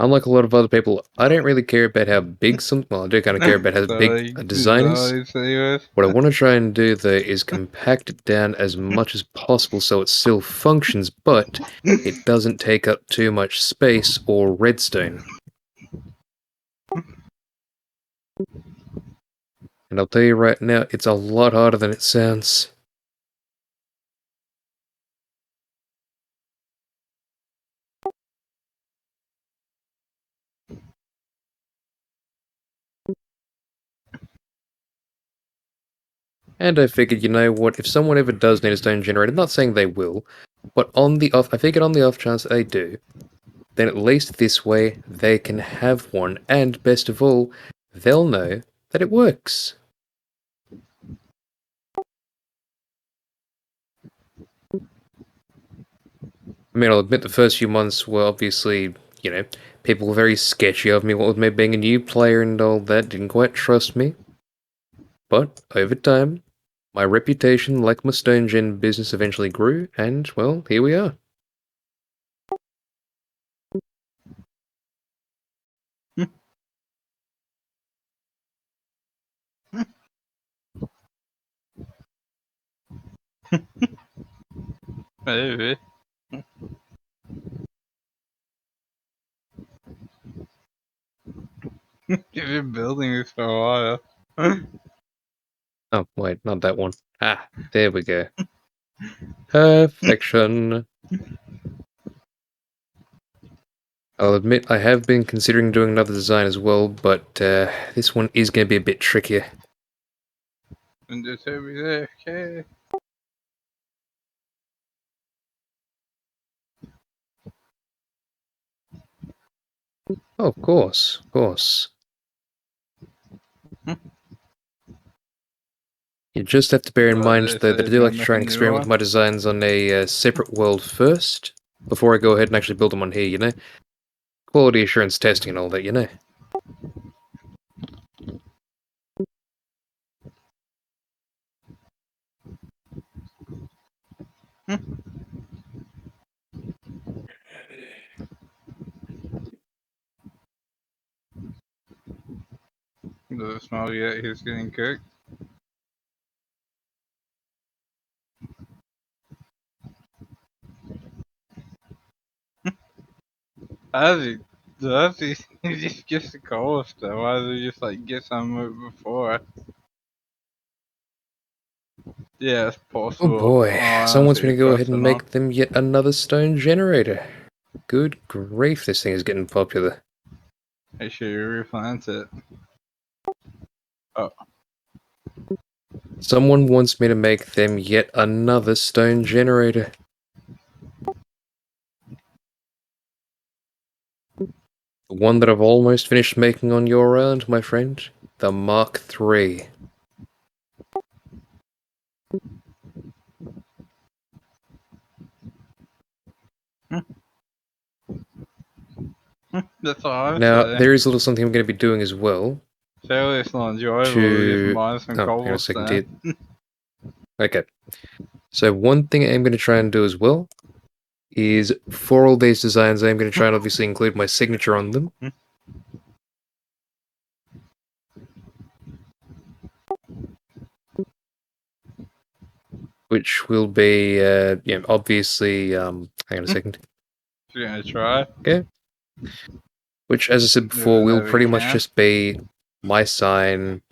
[SPEAKER 1] Unlike a lot of other people, I don't really care about how big some... Well, I do kind of care about how big a design is. What I want to try and do, though, is compact it down as much as possible so it still functions, but it doesn't take up too much space or redstone. And I'll tell you right now, it's a lot harder than it sounds. And I figured, you know what, if someone ever does need a stone generator, not saying they will, but I figured on the off chance that they do, then at least this way they can have one, and best of all, they'll know that it works. I mean, I'll admit the first few months were obviously, you know, people were very sketchy of me, what with me being a new player and all that, didn't quite trust me. But, over time, my reputation like my stone gen business eventually grew, and, well, here we are.
[SPEAKER 2] Maybe. You've been building this for a while.
[SPEAKER 1] Oh, wait, not that one. Ah, there we go. Perfection. I'll admit I have been considering doing another design as well, but this one is going to be a bit trickier.
[SPEAKER 2] And just over there, okay.
[SPEAKER 1] Oh, of course, of course. You just have to bear in mind, though, that I do like to try and experiment with my designs on a separate world first, before I go ahead and actually build them on here, you know? Quality assurance testing and all that, you know?
[SPEAKER 2] Does it smell yet? He's getting cooked. How does he he just gets the cold stuff? Why does he just like get some of it before? Yeah, it's
[SPEAKER 1] Oh
[SPEAKER 2] possible.
[SPEAKER 1] boy,
[SPEAKER 2] I
[SPEAKER 1] someone
[SPEAKER 2] don't
[SPEAKER 1] wants
[SPEAKER 2] see
[SPEAKER 1] me to
[SPEAKER 2] you
[SPEAKER 1] go ahead and
[SPEAKER 2] pressing
[SPEAKER 1] make
[SPEAKER 2] on.
[SPEAKER 1] them yet another stone generator. Good grief, this thing is getting popular.
[SPEAKER 2] Make sure you replant it. Oh,
[SPEAKER 1] Someone wants me to make them yet another stone generator. The one that I've almost finished making on your island, my friend. The Mark III.
[SPEAKER 2] that's all I'm
[SPEAKER 1] Now,
[SPEAKER 2] saying.
[SPEAKER 1] there is a little something I'm going to be doing as well.
[SPEAKER 2] Surely it's not enjoyable to just
[SPEAKER 1] To...
[SPEAKER 2] mine some
[SPEAKER 1] Oh, hang on a second here.
[SPEAKER 2] cobblestone.
[SPEAKER 1] Okay. So one thing I'm going to try and do as well is for all these designs, I'm going to try and obviously include my signature on them. Which will be, obviously, hang on a second.
[SPEAKER 2] You're gonna try?
[SPEAKER 1] Okay. Which, as I said before,
[SPEAKER 2] Even
[SPEAKER 1] will
[SPEAKER 2] though we
[SPEAKER 1] pretty much
[SPEAKER 2] can.
[SPEAKER 1] just be my sign,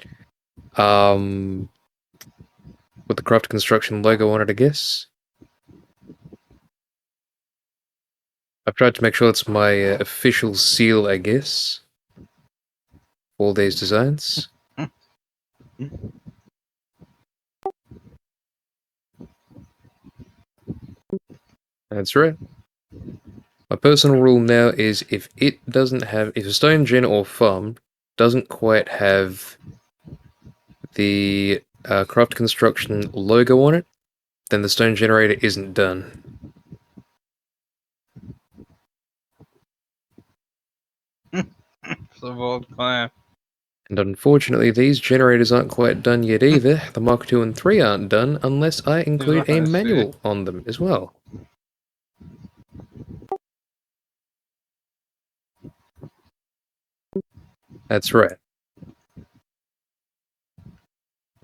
[SPEAKER 1] with the Craft Construction logo on it, I guess. I've tried to make sure it's my official seal, I guess, for all these designs. That's right. My personal rule now is if a stone gen or farm doesn't quite have the Craft Construction logo on it, then the stone generator isn't done.
[SPEAKER 2] It's a bold claim.
[SPEAKER 1] And unfortunately, these generators aren't quite done yet either. The Mark II and III aren't done unless I include a
[SPEAKER 2] I see.
[SPEAKER 1] manual on them as well. That's right.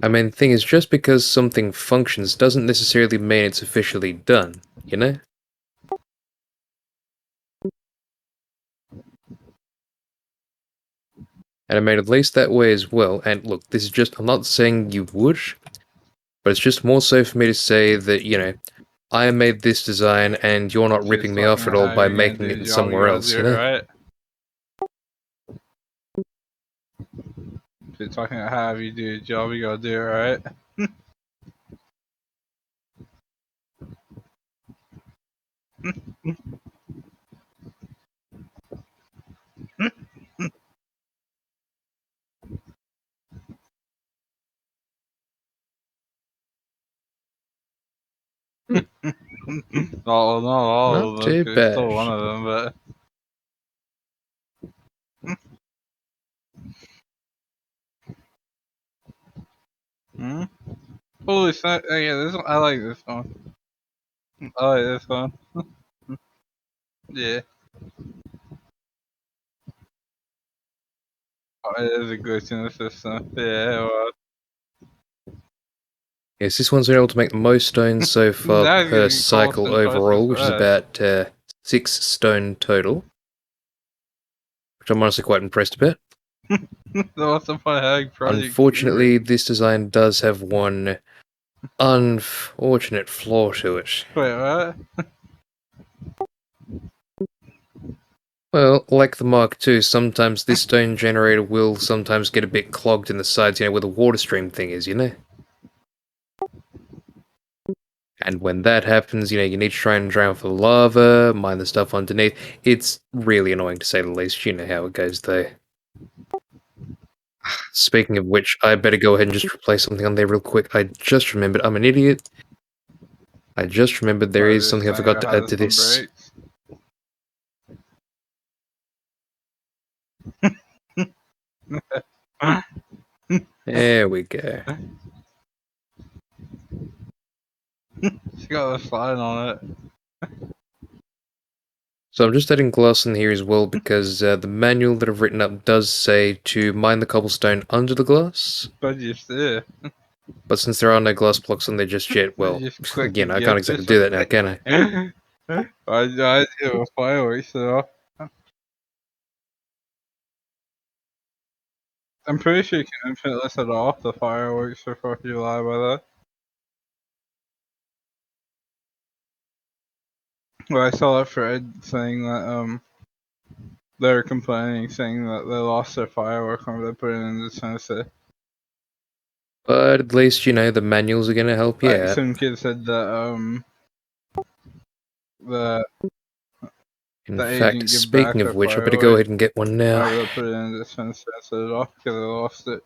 [SPEAKER 1] I mean, the thing is, just because something functions doesn't necessarily mean it's officially done, you know? And I made at least that way as well. And look, this is just, I'm not saying you would, but it's just more so for me to say that, I made this design and you're not
[SPEAKER 2] She's
[SPEAKER 1] ripping me
[SPEAKER 2] talking
[SPEAKER 1] off at
[SPEAKER 2] about
[SPEAKER 1] all
[SPEAKER 2] how
[SPEAKER 1] by
[SPEAKER 2] you're gonna
[SPEAKER 1] making
[SPEAKER 2] do the
[SPEAKER 1] it
[SPEAKER 2] job, you
[SPEAKER 1] somewhere
[SPEAKER 2] gotta
[SPEAKER 1] else,
[SPEAKER 2] do
[SPEAKER 1] you
[SPEAKER 2] it
[SPEAKER 1] know?
[SPEAKER 2] right. She's talking about how you do the job, you gotta do it right. Not all
[SPEAKER 1] Not
[SPEAKER 2] of them,
[SPEAKER 1] too
[SPEAKER 2] 'cause it's
[SPEAKER 1] bad.
[SPEAKER 2] still one of them, but. Hmm? Holy fuck! Oh, yeah, this one, I like this one. I like this one. Yeah. Oh, it is a glitch in the system. Yeah, well.
[SPEAKER 1] Yes, this one's been able to make the most stones so far
[SPEAKER 2] Now he's
[SPEAKER 1] per
[SPEAKER 2] getting
[SPEAKER 1] cycle
[SPEAKER 2] constant twice as
[SPEAKER 1] overall, which is
[SPEAKER 2] fast.
[SPEAKER 1] about 6 stone total. Which I'm honestly quite impressed about.
[SPEAKER 2] So what's the point of having project here?
[SPEAKER 1] Unfortunately, this design does have one unfortunate flaw to it.
[SPEAKER 2] Wait, what?
[SPEAKER 1] Well, like the Mark II, sometimes this stone generator will sometimes get a bit clogged in the sides, where the water stream thing is, And when that happens, you need to try and drown for the lava, mine the stuff underneath. It's really annoying to say the least. You know how it goes, though. Speaking of which, I better go ahead and just replace something on there real quick. I just remembered, I'm an idiot. I just remembered there
[SPEAKER 2] Or
[SPEAKER 1] is
[SPEAKER 2] this
[SPEAKER 1] something I
[SPEAKER 2] thing
[SPEAKER 1] forgot
[SPEAKER 2] or
[SPEAKER 1] to
[SPEAKER 2] how
[SPEAKER 1] add
[SPEAKER 2] this
[SPEAKER 1] to
[SPEAKER 2] one
[SPEAKER 1] this.
[SPEAKER 2] breaks.
[SPEAKER 1] There we go.
[SPEAKER 2] She got a slide on it.
[SPEAKER 1] So I'm just adding glass in here as well because the manual that I've written up does say to mine the cobblestone under the glass.
[SPEAKER 2] But you still.
[SPEAKER 1] But since there are no glass blocks on there just yet, well,
[SPEAKER 2] Just click
[SPEAKER 1] again, I
[SPEAKER 2] yes
[SPEAKER 1] can't
[SPEAKER 2] or
[SPEAKER 1] exactly do that now, can I?
[SPEAKER 2] something. I do a fireworks so I'm pretty sure you can infinitely set off the fireworks for 4th of July by that. Well, I saw a thread saying that they were complaining, saying that they lost their firework when they put it in the Tennessee.
[SPEAKER 1] But at least, the manuals are going to help you
[SPEAKER 2] Like
[SPEAKER 1] out.
[SPEAKER 2] some kid said that the
[SPEAKER 1] In
[SPEAKER 2] they
[SPEAKER 1] fact,
[SPEAKER 2] didn't give
[SPEAKER 1] speaking
[SPEAKER 2] back
[SPEAKER 1] of
[SPEAKER 2] their
[SPEAKER 1] which, I better go
[SPEAKER 2] firework
[SPEAKER 1] ahead and get one now.
[SPEAKER 2] whenever they put it in the Tennessee and set it off because they lost it.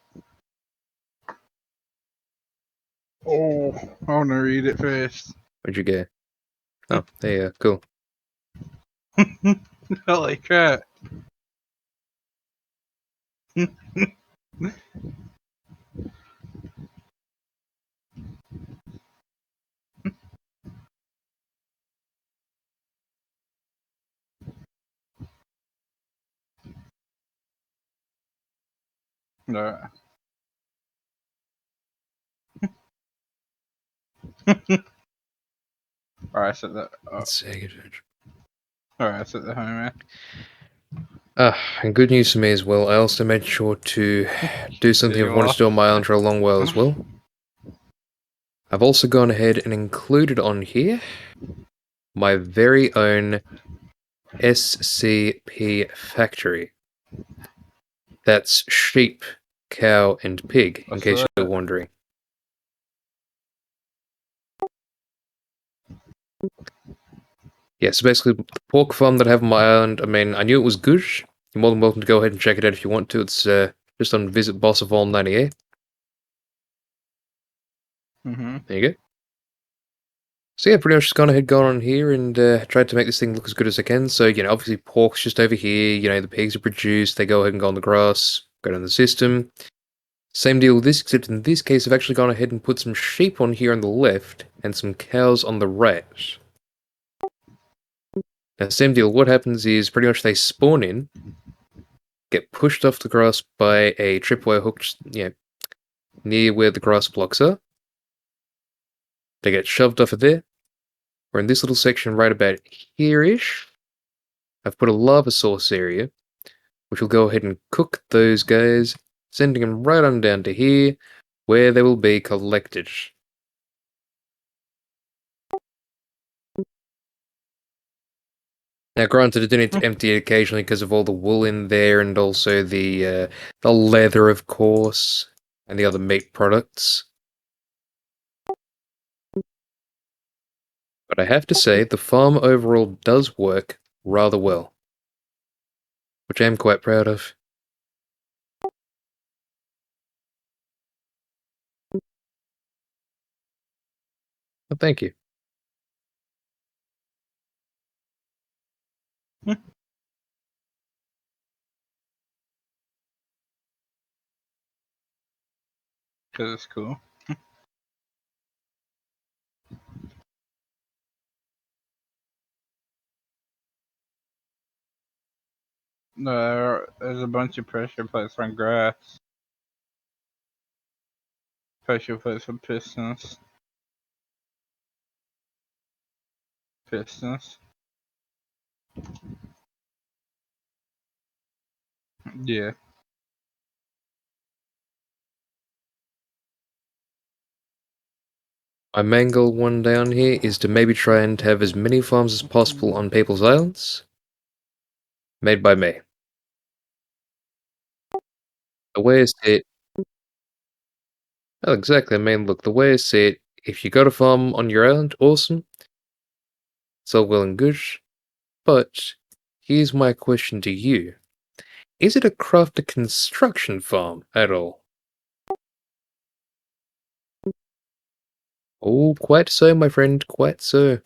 [SPEAKER 2] Oh, I want to read it first.
[SPEAKER 1] Where'd you go? Oh, there you go. Cool.
[SPEAKER 2] Holy crap. Alright. Alright, set that.
[SPEAKER 1] Let's see.
[SPEAKER 2] Alright, set the home,
[SPEAKER 1] And good news for me as well, I also made sure to do something I've wanted to do on my island for a long while as well. I've also gone ahead and included on here my very own SCP factory. That's sheep, cow, and pig, in case you're wondering. Yeah, so basically, the pork farm that I have on my island, I mean, I knew it was good. You're more than welcome to go ahead and check it out if you want to. It's just on visit BossOfAll98. There you go. So yeah, pretty much just gone on here and tried to make this thing look as good as I can. So, obviously pork's just over here, the pigs are produced, they go ahead and go on the grass, go down the system. Same deal with this, except in this case I've actually gone ahead and put some sheep on here on the left, and some cows on the right. Now, same deal, what happens is pretty much they spawn in, get pushed off the grass by a tripwire hook, near where the grass blocks are. They get shoved off of there. We're in this little section right about here-ish. I've put a lava source area, which will go ahead and cook those guys, sending them right on down to here, where they will be collected. Now, granted, I do need to empty it occasionally because of all the wool in there, and also the leather, of course, and the other meat products. But I have to say, the farm overall does work rather well, which I am quite proud of. Well, thank you.
[SPEAKER 2] Because it's cool. There's a bunch of pressure plates on grass. Pressure plates for pistons. Pistons. Yeah.
[SPEAKER 1] My main goal one down here is to maybe try and have as many farms as possible on people's islands, made by me. The way I see it, well, exactly, I mean, look, the way I see it, if you got a farm on your island, awesome, it's all well and good, but here's my question to you. Is it a crafted construction farm at all? Oh, quite so, my friend, quite so.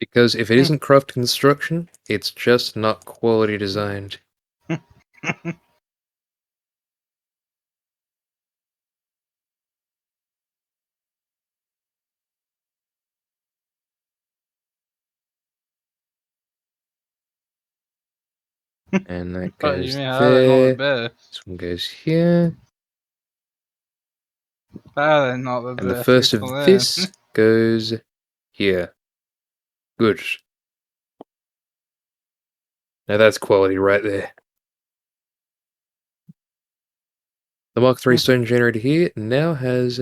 [SPEAKER 1] Because if it isn't craft construction, it's just not quality designed. And that
[SPEAKER 2] What you
[SPEAKER 1] goes
[SPEAKER 2] mean? How are they not
[SPEAKER 1] there.
[SPEAKER 2] the best?
[SPEAKER 1] This one goes here.
[SPEAKER 2] How are they not the
[SPEAKER 1] And the
[SPEAKER 2] best?
[SPEAKER 1] first of
[SPEAKER 2] Explain.
[SPEAKER 1] this goes here. Good. Now that's quality right there. The Mark III stone generator here now has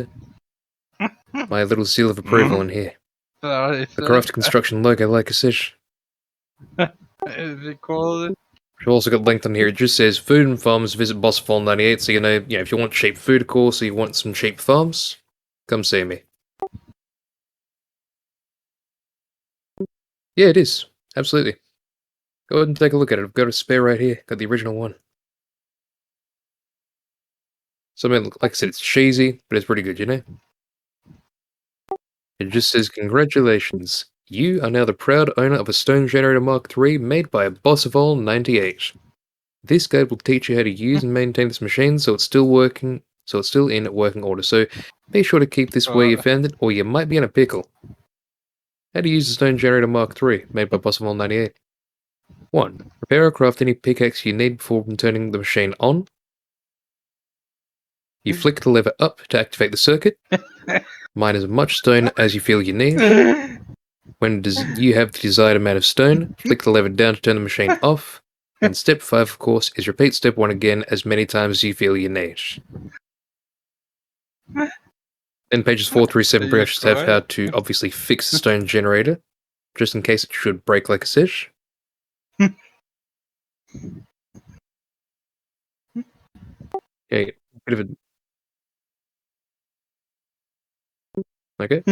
[SPEAKER 1] my little seal of approval in here.
[SPEAKER 2] Sorry,
[SPEAKER 1] The Craft Construction logo, like I said.
[SPEAKER 2] Is it quality?
[SPEAKER 1] I've also got linked on here. It just says food and farms. Visit BossOfAll98. So if you want cheap food, of course, or you want some cheap farms, come see me. Yeah, it is. Absolutely. Go ahead and take a look at it. I've got a spare right here. Got the original one. So, I mean, like I said, it's cheesy, but it's pretty good, you know? It just says, congratulations. You are now the proud owner of a Stone Generator Mark III made by BossOfAll98. This guide will teach you how to use and maintain this machine so it's still in working order. So be sure to keep this where you found it, or you might be in a pickle. How to use the Stone Generator Mark III, made by BossOfAll98. 1. Prepare or craft any pickaxe you need before turning the machine on. You flick the lever up to activate the circuit. Mine as much stone as you feel you need. When you have the desired amount of stone, flick the lever down to turn the machine off. And step 5, of course, is repeat step 1 again as many times as you feel you need. Then pages 4 through 7 pretty much have how to obviously fix the stone generator, just in case it should break like a sish. Okay, bit of a... Okay.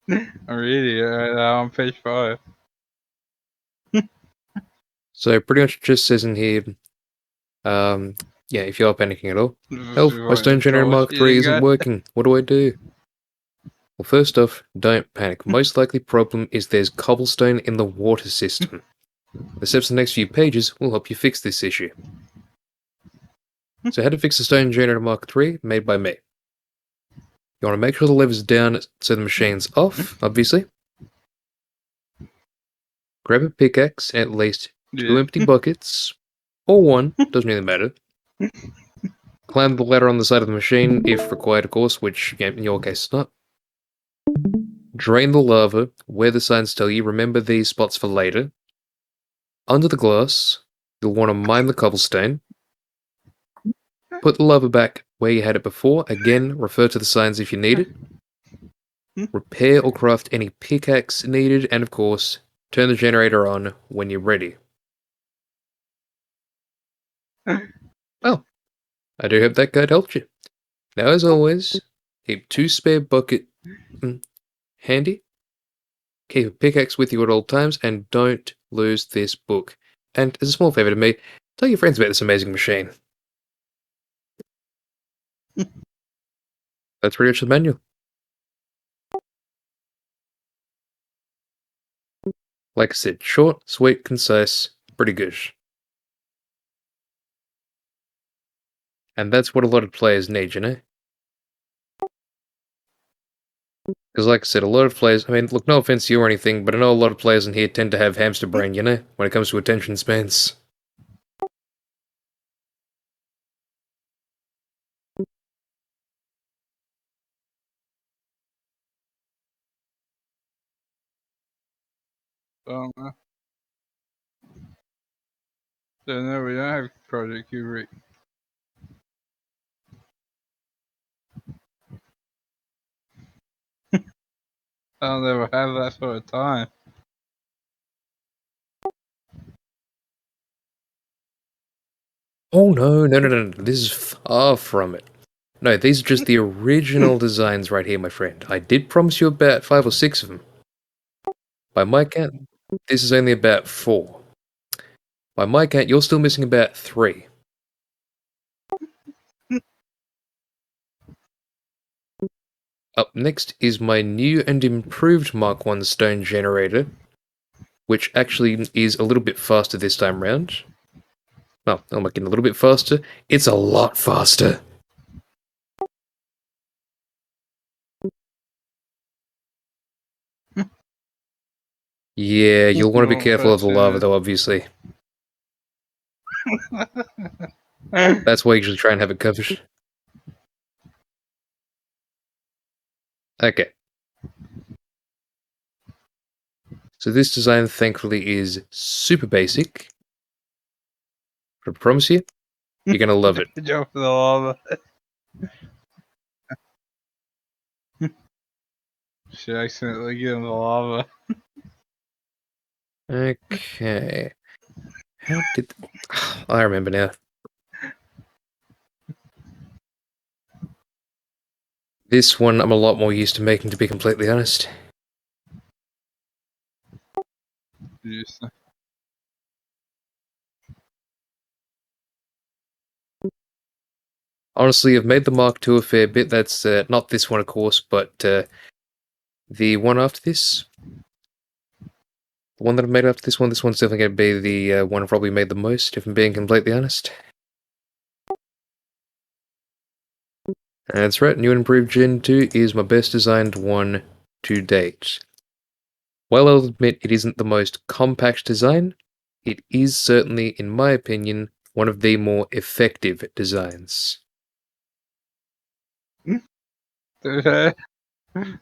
[SPEAKER 2] I'm reading it right now on page 5.
[SPEAKER 1] So pretty much just says in here, if you are panicking at all, help, my stone generator Mark III isn't working. What do I do? Well, first off, don't panic. Most likely problem is there's cobblestone in the water system. The steps in the next few pages will help you fix this issue. So how to fix the stone generator Mark III, made by me. You want to make sure the lever's down so the machine's off, obviously. Grab a pickaxe and at least 2 empty buckets, or 1, doesn't really matter. Climb the ladder on the side of the machine, if required, of course, which in your case is not. Drain the lava, where the signs tell you, remember these spots for later. Under the glass, you'll want to mine the cobblestone. Put the lava back where you had it before, again, refer to the signs if you need it. Repair or craft any pickaxe needed, and of course, turn the generator on when you're ready. Well, I do hope that guide helped you. Now, as always, keep 2 spare buckets handy. Keep a pickaxe with you at all times, and don't lose this book. And as a small favor to me, tell your friends about this amazing machine. That's pretty much the manual. Like I said, short, sweet, concise, pretty good. And that's what a lot of players need, you know? Because like I said, a lot of players, I mean, look, no offense to you or anything, but I know a lot of players in here tend to have hamster brain, you know? When it comes to attention spans.
[SPEAKER 2] So no, we don't have Project Kubrick. I'll never have that sort of time.
[SPEAKER 1] Oh no, no. This is far from it. No, these are just the original designs right here, my friend. I did promise you about 5 or 6 of them. By my count, this is only about 4. By my count, you're still missing about 3. Up next is my new and improved Mark I stone generator, which actually is a little bit faster this time round. Well, I'm making a little bit faster. It's a lot faster. Yeah, you'll want to be
[SPEAKER 2] Won't
[SPEAKER 1] careful of the
[SPEAKER 2] touch
[SPEAKER 1] lava,
[SPEAKER 2] it.
[SPEAKER 1] though, obviously. That's why you usually try and have it covered. Okay. So this design, thankfully, is super basic. But I promise you, you're going to love it.
[SPEAKER 2] Jump in the lava. She accidentally get in the lava.
[SPEAKER 1] Okay. How did... I remember now. This one I'm a lot more used to making, to be completely honest.
[SPEAKER 2] Just-
[SPEAKER 1] Honestly, I've made the Mark II a fair bit. That's not this one, of course, but the one after this. The one that I've made after this one's definitely going to be the one I've probably made the most, if I'm being completely honest. That's right, New and Improved Gen 2 is my best designed one to date. While I'll admit it isn't the most compact design, it is certainly, in my opinion, one of the more effective designs.
[SPEAKER 2] That's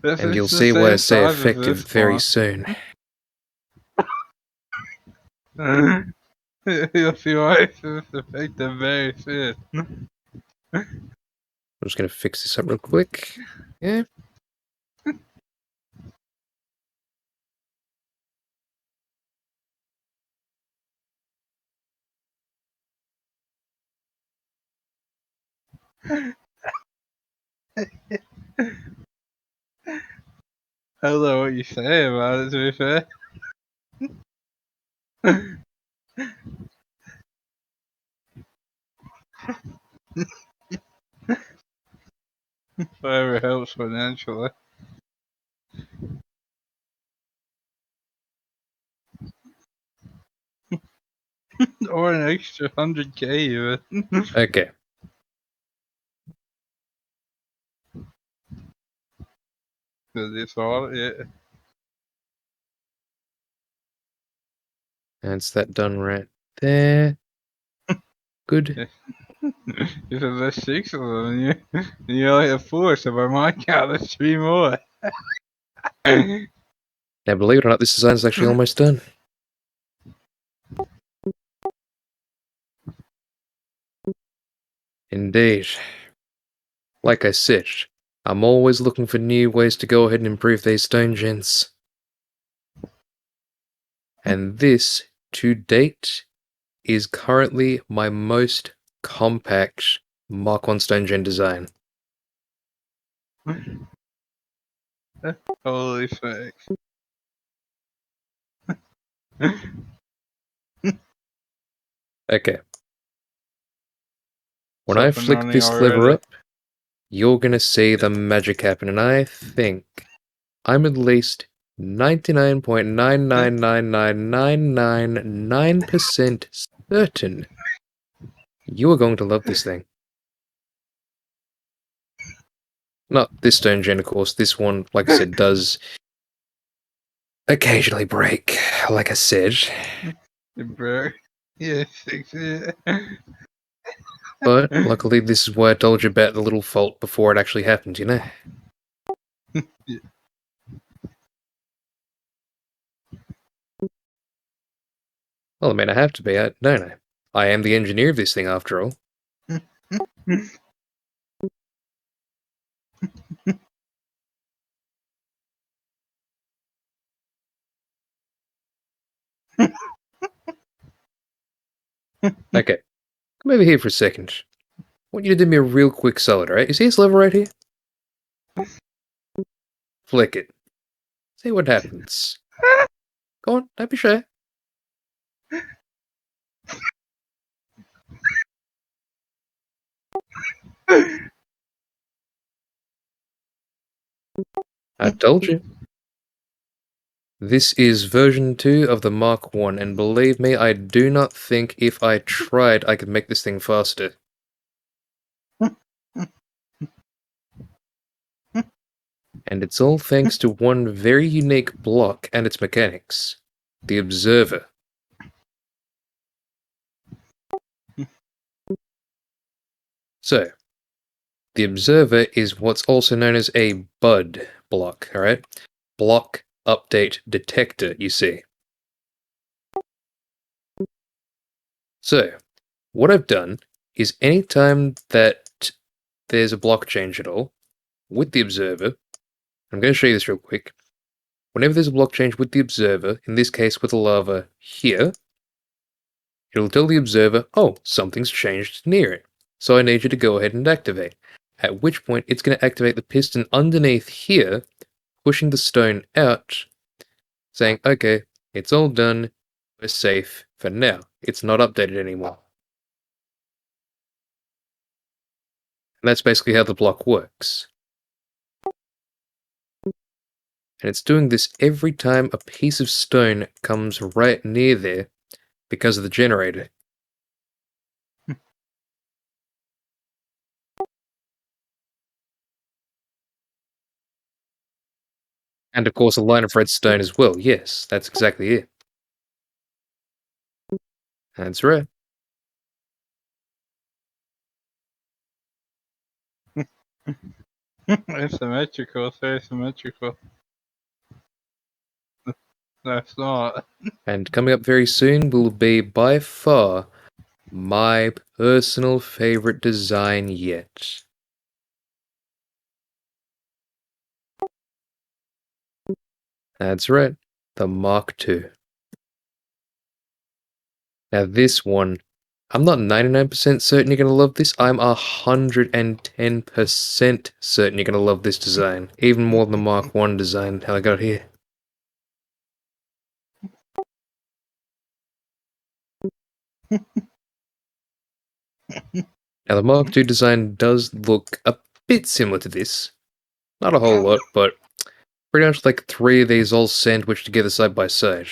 [SPEAKER 1] And you'll
[SPEAKER 2] it's the
[SPEAKER 1] see why I
[SPEAKER 2] same
[SPEAKER 1] say
[SPEAKER 2] size as
[SPEAKER 1] effective
[SPEAKER 2] this
[SPEAKER 1] very
[SPEAKER 2] one.
[SPEAKER 1] soon.
[SPEAKER 2] You'll see why it's effective very soon.
[SPEAKER 1] I'm just going to fix this up real quick. Yeah.
[SPEAKER 2] I don't know what you say about it, to be fair. Whatever helps financially. Or an extra 100k even.
[SPEAKER 1] Okay.
[SPEAKER 2] That's all, yeah.
[SPEAKER 1] That's that done right there. Good.
[SPEAKER 2] If there's 6 of them, you only have 4, so by my count, there's 3 more.
[SPEAKER 1] Now, believe it or not, this design is actually almost done. Indeed. Like I said, I'm always looking for new ways to go ahead and improve these stone gens. And this, to date, is currently my most compact Mark 1 stone gen design.
[SPEAKER 2] Holy smokes.
[SPEAKER 1] Okay. When
[SPEAKER 2] It's
[SPEAKER 1] I
[SPEAKER 2] up and
[SPEAKER 1] flick
[SPEAKER 2] running
[SPEAKER 1] this lever
[SPEAKER 2] already.
[SPEAKER 1] up, you're gonna see the magic happen, and I think I'm at least 99.9999999% certain you are going to love this thing. Not this stone gen, of course. This one, like I said, does occasionally break, like I said.
[SPEAKER 2] Bro. Yeah, 6, yeah.
[SPEAKER 1] But luckily, this is why I told you about the little fault before it actually happened, you know?
[SPEAKER 2] Yeah.
[SPEAKER 1] Well, I mean, I have to be, don't I? I am the engineer of this thing, after all. Okay, come over here for a second. I want you to do me a real quick solid, alright? You see this lever right here? Flick it. See what happens. Go on, don't be shy. I told you. This is version 2 of the Mark 1, and believe me, I do not think if I tried I could make this thing faster. And it's all thanks to one very unique block and its mechanics. the observer. So, the observer is what's also known as a BUD block, alright? Block update detector, you see. So, what I've done is anytime that there's a block change at all, with the observer, I'm going to show you this real quick. Whenever there's a block change with the observer, in this case with the lava here, it'll tell the observer, oh, something's changed near it, so I need you to go ahead and activate. At which point, it's going to activate the piston underneath here, pushing the stone out, saying, okay, it's all done, we're safe for now. It's not updated anymore. And that's basically how the block works. And it's doing this every time a piece of stone comes right near there because of the generator. And of course a line of redstone as well. Yes, that's exactly it. That's right.
[SPEAKER 2] Asymmetrical, very symmetrical. That's not.
[SPEAKER 1] And coming up very soon will be by far my personal favorite design yet. That's right, the Mark II. Now this one, I'm not 99% certain you're going to love this, I'm 110% certain you're going to love this design, even more than the Mark I design how I got here. Now the Mark II design does look a bit similar to this. Not a whole lot, but pretty much like 3 of these all sandwiched together side by side.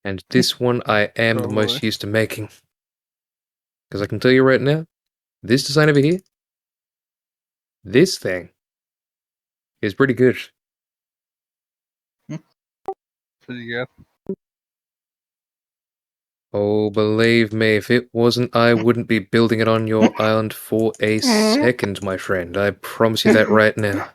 [SPEAKER 1] And this one I am the most
[SPEAKER 2] Probably.
[SPEAKER 1] used to making. Because I can tell you right now, this design over here, this thing, is pretty good.
[SPEAKER 2] Pretty good.
[SPEAKER 1] Oh, believe me, if it wasn't, I wouldn't be building it on your island for a second, my friend. I promise you that right now.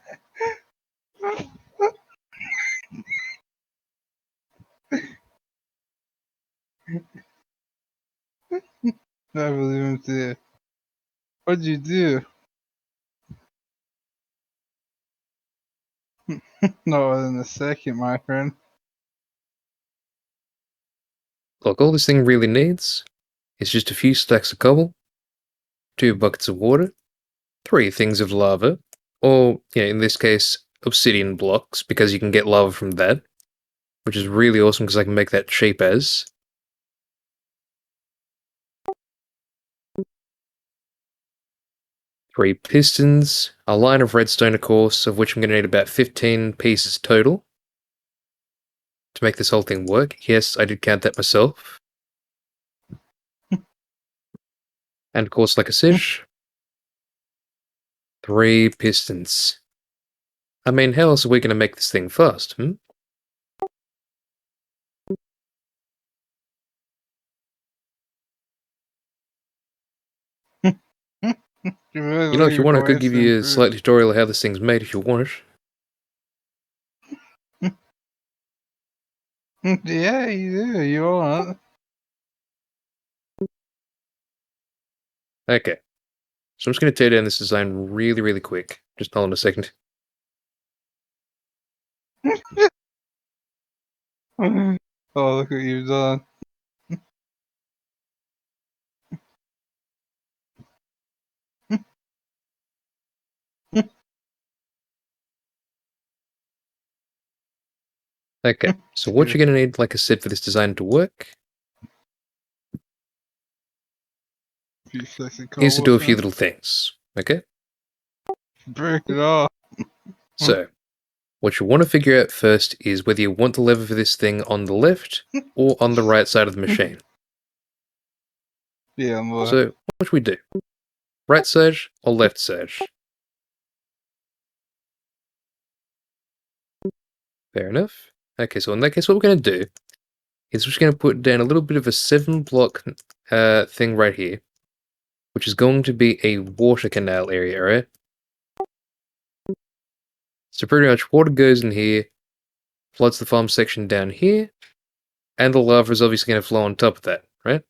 [SPEAKER 2] I believe him too. What'd you do? No, in a second, my friend.
[SPEAKER 1] Look, all this thing really needs is just a few stacks of cobble, 2 buckets of water, 3 things of lava, or, in this case, obsidian blocks, because you can get lava from that, which is really awesome because I can make that cheap as. 3 pistons, a line of redstone, of course, of which I'm going to need about 15 pieces total to make this whole thing work. Yes, I did count that myself. And of course, like I said, 3 pistons. I mean, how else are we going to make this thing fast, hmm?
[SPEAKER 2] You really
[SPEAKER 1] You know, if you
[SPEAKER 2] your
[SPEAKER 1] want, I could
[SPEAKER 2] voice
[SPEAKER 1] give you a
[SPEAKER 2] improve.
[SPEAKER 1] slight tutorial of how this thing's made if you want it.
[SPEAKER 2] Yeah, you do. You want.
[SPEAKER 1] Okay. So I'm just going to tear down this design really, really quick. Just hold on a second.
[SPEAKER 2] Oh, look what you've done.
[SPEAKER 1] Okay, so what you're going to need, like I said, for this design to work
[SPEAKER 2] Few sexy
[SPEAKER 1] is to do a
[SPEAKER 2] cobblestone.
[SPEAKER 1] few little things, okay?
[SPEAKER 2] Break it off.
[SPEAKER 1] So, what you want to figure out first is whether you want the lever for this thing on the left or on the right side of the machine.
[SPEAKER 2] Yeah, I'm
[SPEAKER 1] So, what should we do? right side or left side? Fair enough. Okay, so in that case, what we're going to do is we're just going to put down a little bit of a 7-block thing right here, which is going to be a water canal area, right? So pretty much water goes in here, floods the farm section down here, and the lava is obviously going to flow on top of that, right?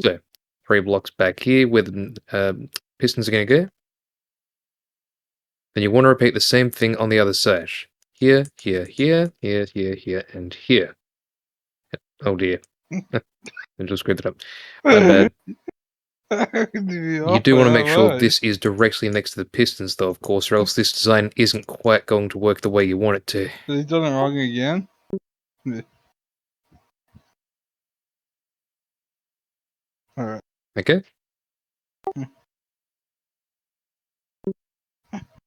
[SPEAKER 1] So, 3 blocks back here where the pistons are going to go. Then you want to repeat the same thing on the other side. Here, here, here, here, here, here, and here. Oh dear. I just screwed it up. My bad. You do want to make sure this is directly next to the pistons though, of course, or else this design isn't quite going to work the way you want it to.
[SPEAKER 2] They done it wrong again? Alright.
[SPEAKER 1] Okay?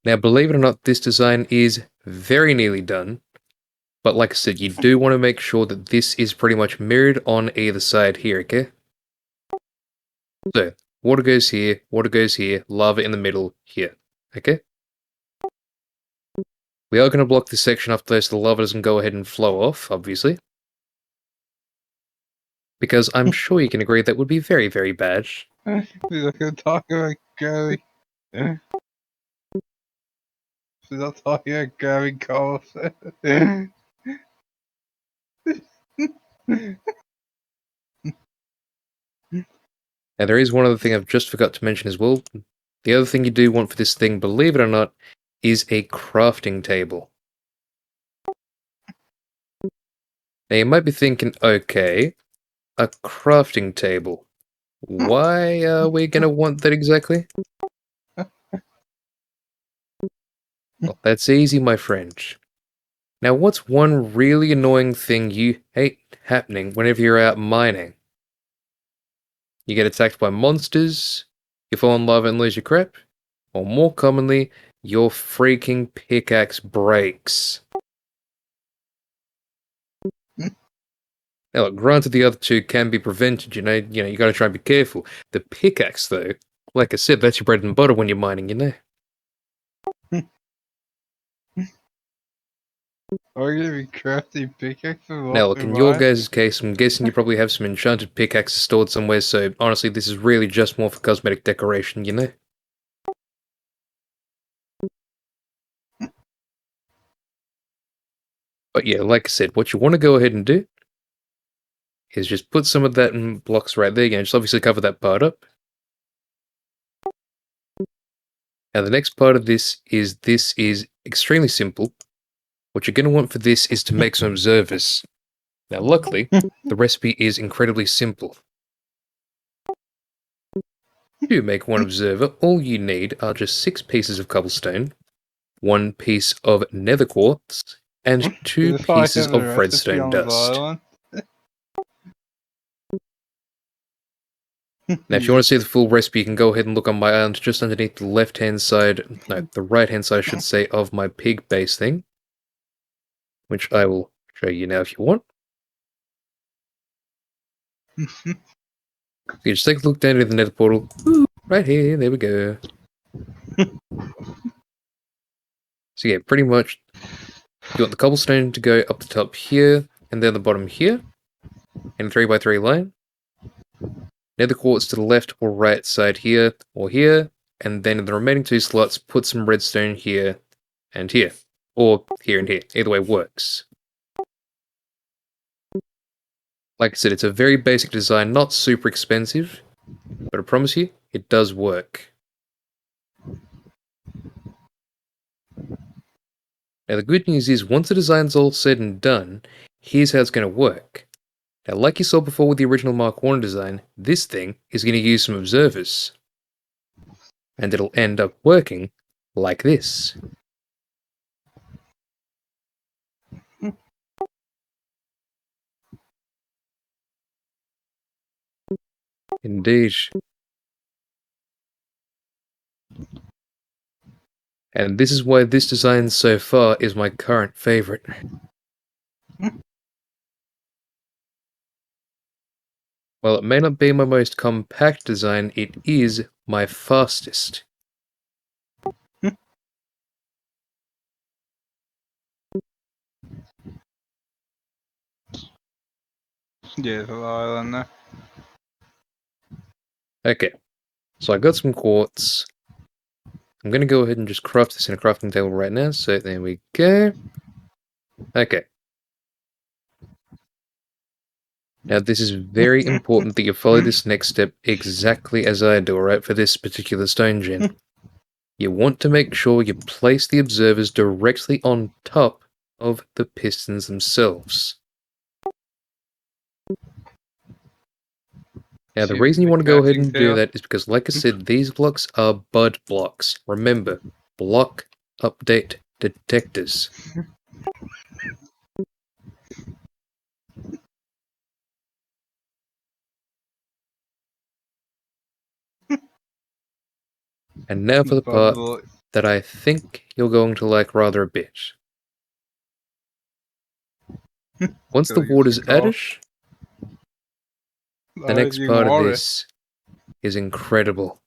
[SPEAKER 1] Now, believe it or not, this design is very nearly done. But like I said, you do want to make sure that this is pretty much mirrored on either side here, okay? So, water goes here, lava in the middle here, okay? We are going to block this section up though so the lava doesn't go ahead and flow off, obviously. Because I'm sure you can agree that would be very, very bad.
[SPEAKER 2] He's not gonna talk about Gary. She's not talking about Gary Cole.
[SPEAKER 1] Now there is one other thing I've just forgot to mention as well. The other thing you do want for this thing, believe it or not, is a crafting table. Now you might be thinking, okay, a crafting table. Why are we going to want that exactly? Well, that's easy, my friend. Now what's one really annoying thing you hate happening whenever you're out mining? You get attacked by monsters, you fall in lava and lose your crap, or more commonly, your freaking pickaxe breaks. Now, look, granted the other two can be prevented, you gotta try and be careful. The pickaxe, though, like I said, that's your bread and butter when you're mining, you know?
[SPEAKER 2] Are you gonna be crafting pickaxes?
[SPEAKER 1] Now, look, in your guys' case, I'm guessing you probably have some enchanted pickaxes stored somewhere, so honestly, this is really just more for cosmetic decoration, you know? But yeah, like I said, what you want to go ahead and do is just put some of that in blocks right there, just obviously cover that part up. Now the next part of this is extremely simple. What you're going to want for this is to make some observers. Now luckily, the recipe is incredibly simple. To make one observer, all you need are just 6 pieces of cobblestone, 1 piece of nether quartz, and 2 pieces of redstone dust. Now, if you want to see the full recipe, you can go ahead and look on my island just underneath the left-hand side, no, the right-hand side, I should say, of my pig base thing, which I will show you now if you want. So you just take a look down into the nether portal. Right here, there we go. So yeah, pretty much, you want the cobblestone to go up the top here, and then the bottom here, in a 3x3 line. Nether quartz to the left or right side here, or here, and then in the remaining 2 slots, put some redstone here and here. Or here and here. Either way works. Like I said, it's a very basic design, not super expensive, but I promise you, it does work. Now the good news is, once the design's all said and done, here's how it's going to work. Now like you saw before with the original Mark 1 design, this thing is going to use some observers. And it'll end up working like this. Indeed. And this is why this design so far is my current favorite. While it may not be my most compact design, it is my fastest.
[SPEAKER 2] Yeah, there's a lot of island there.
[SPEAKER 1] Okay, so I got some quartz. I'm going to go ahead and just craft this in a crafting table right now, so there we go. Okay. Now this is very important that you follow this next step exactly as I do, alright, for this particular stone gen. You want to make sure you place the observers directly on top of the pistons themselves. Now the
[SPEAKER 2] See
[SPEAKER 1] reason you
[SPEAKER 2] the
[SPEAKER 1] want to go ahead
[SPEAKER 2] crafting
[SPEAKER 1] and do
[SPEAKER 2] table?
[SPEAKER 1] that is because, like I said, these blocks are bud blocks. Remember, block update detectors. And now for the part
[SPEAKER 2] Bubble.
[SPEAKER 1] that I think you're going to like rather a bit. Once the
[SPEAKER 2] Feel like it's
[SPEAKER 1] water's
[SPEAKER 2] too
[SPEAKER 1] added,
[SPEAKER 2] cold.
[SPEAKER 1] the next
[SPEAKER 2] You
[SPEAKER 1] part of
[SPEAKER 2] water.
[SPEAKER 1] this is incredible.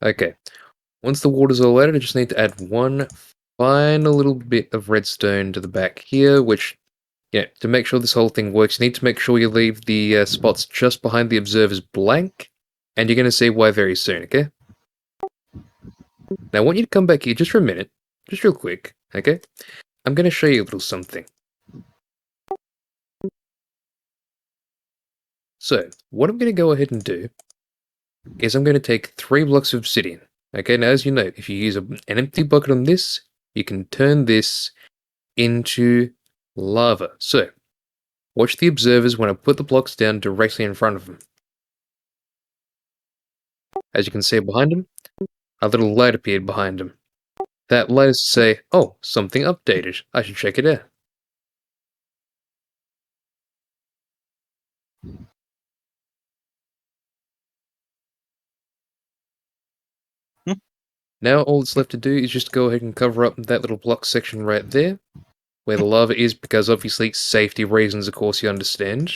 [SPEAKER 1] Okay, once the water's all added, I just need to add one final little bit of redstone to the back here, which, yeah, to make sure this whole thing works, you need to make sure you leave the spots just behind the observers blank, and you're going to see why very soon, okay? Now I want you to come back here just for a minute, just real quick, okay? I'm going to show you a little something. So, what I'm going to go ahead and do is I'm going to take 3 blocks of obsidian. Okay, now as you know, if you use an empty bucket on this, you can turn this into lava. So, watch the observers when I put the blocks down directly in front of them. As you can see behind them, a little light appeared behind them. That light is to say, oh, something updated. I should check it out. Now all that's left to do is just go ahead and cover up that little block section right there, where the lava is, because obviously safety reasons, of course, you understand.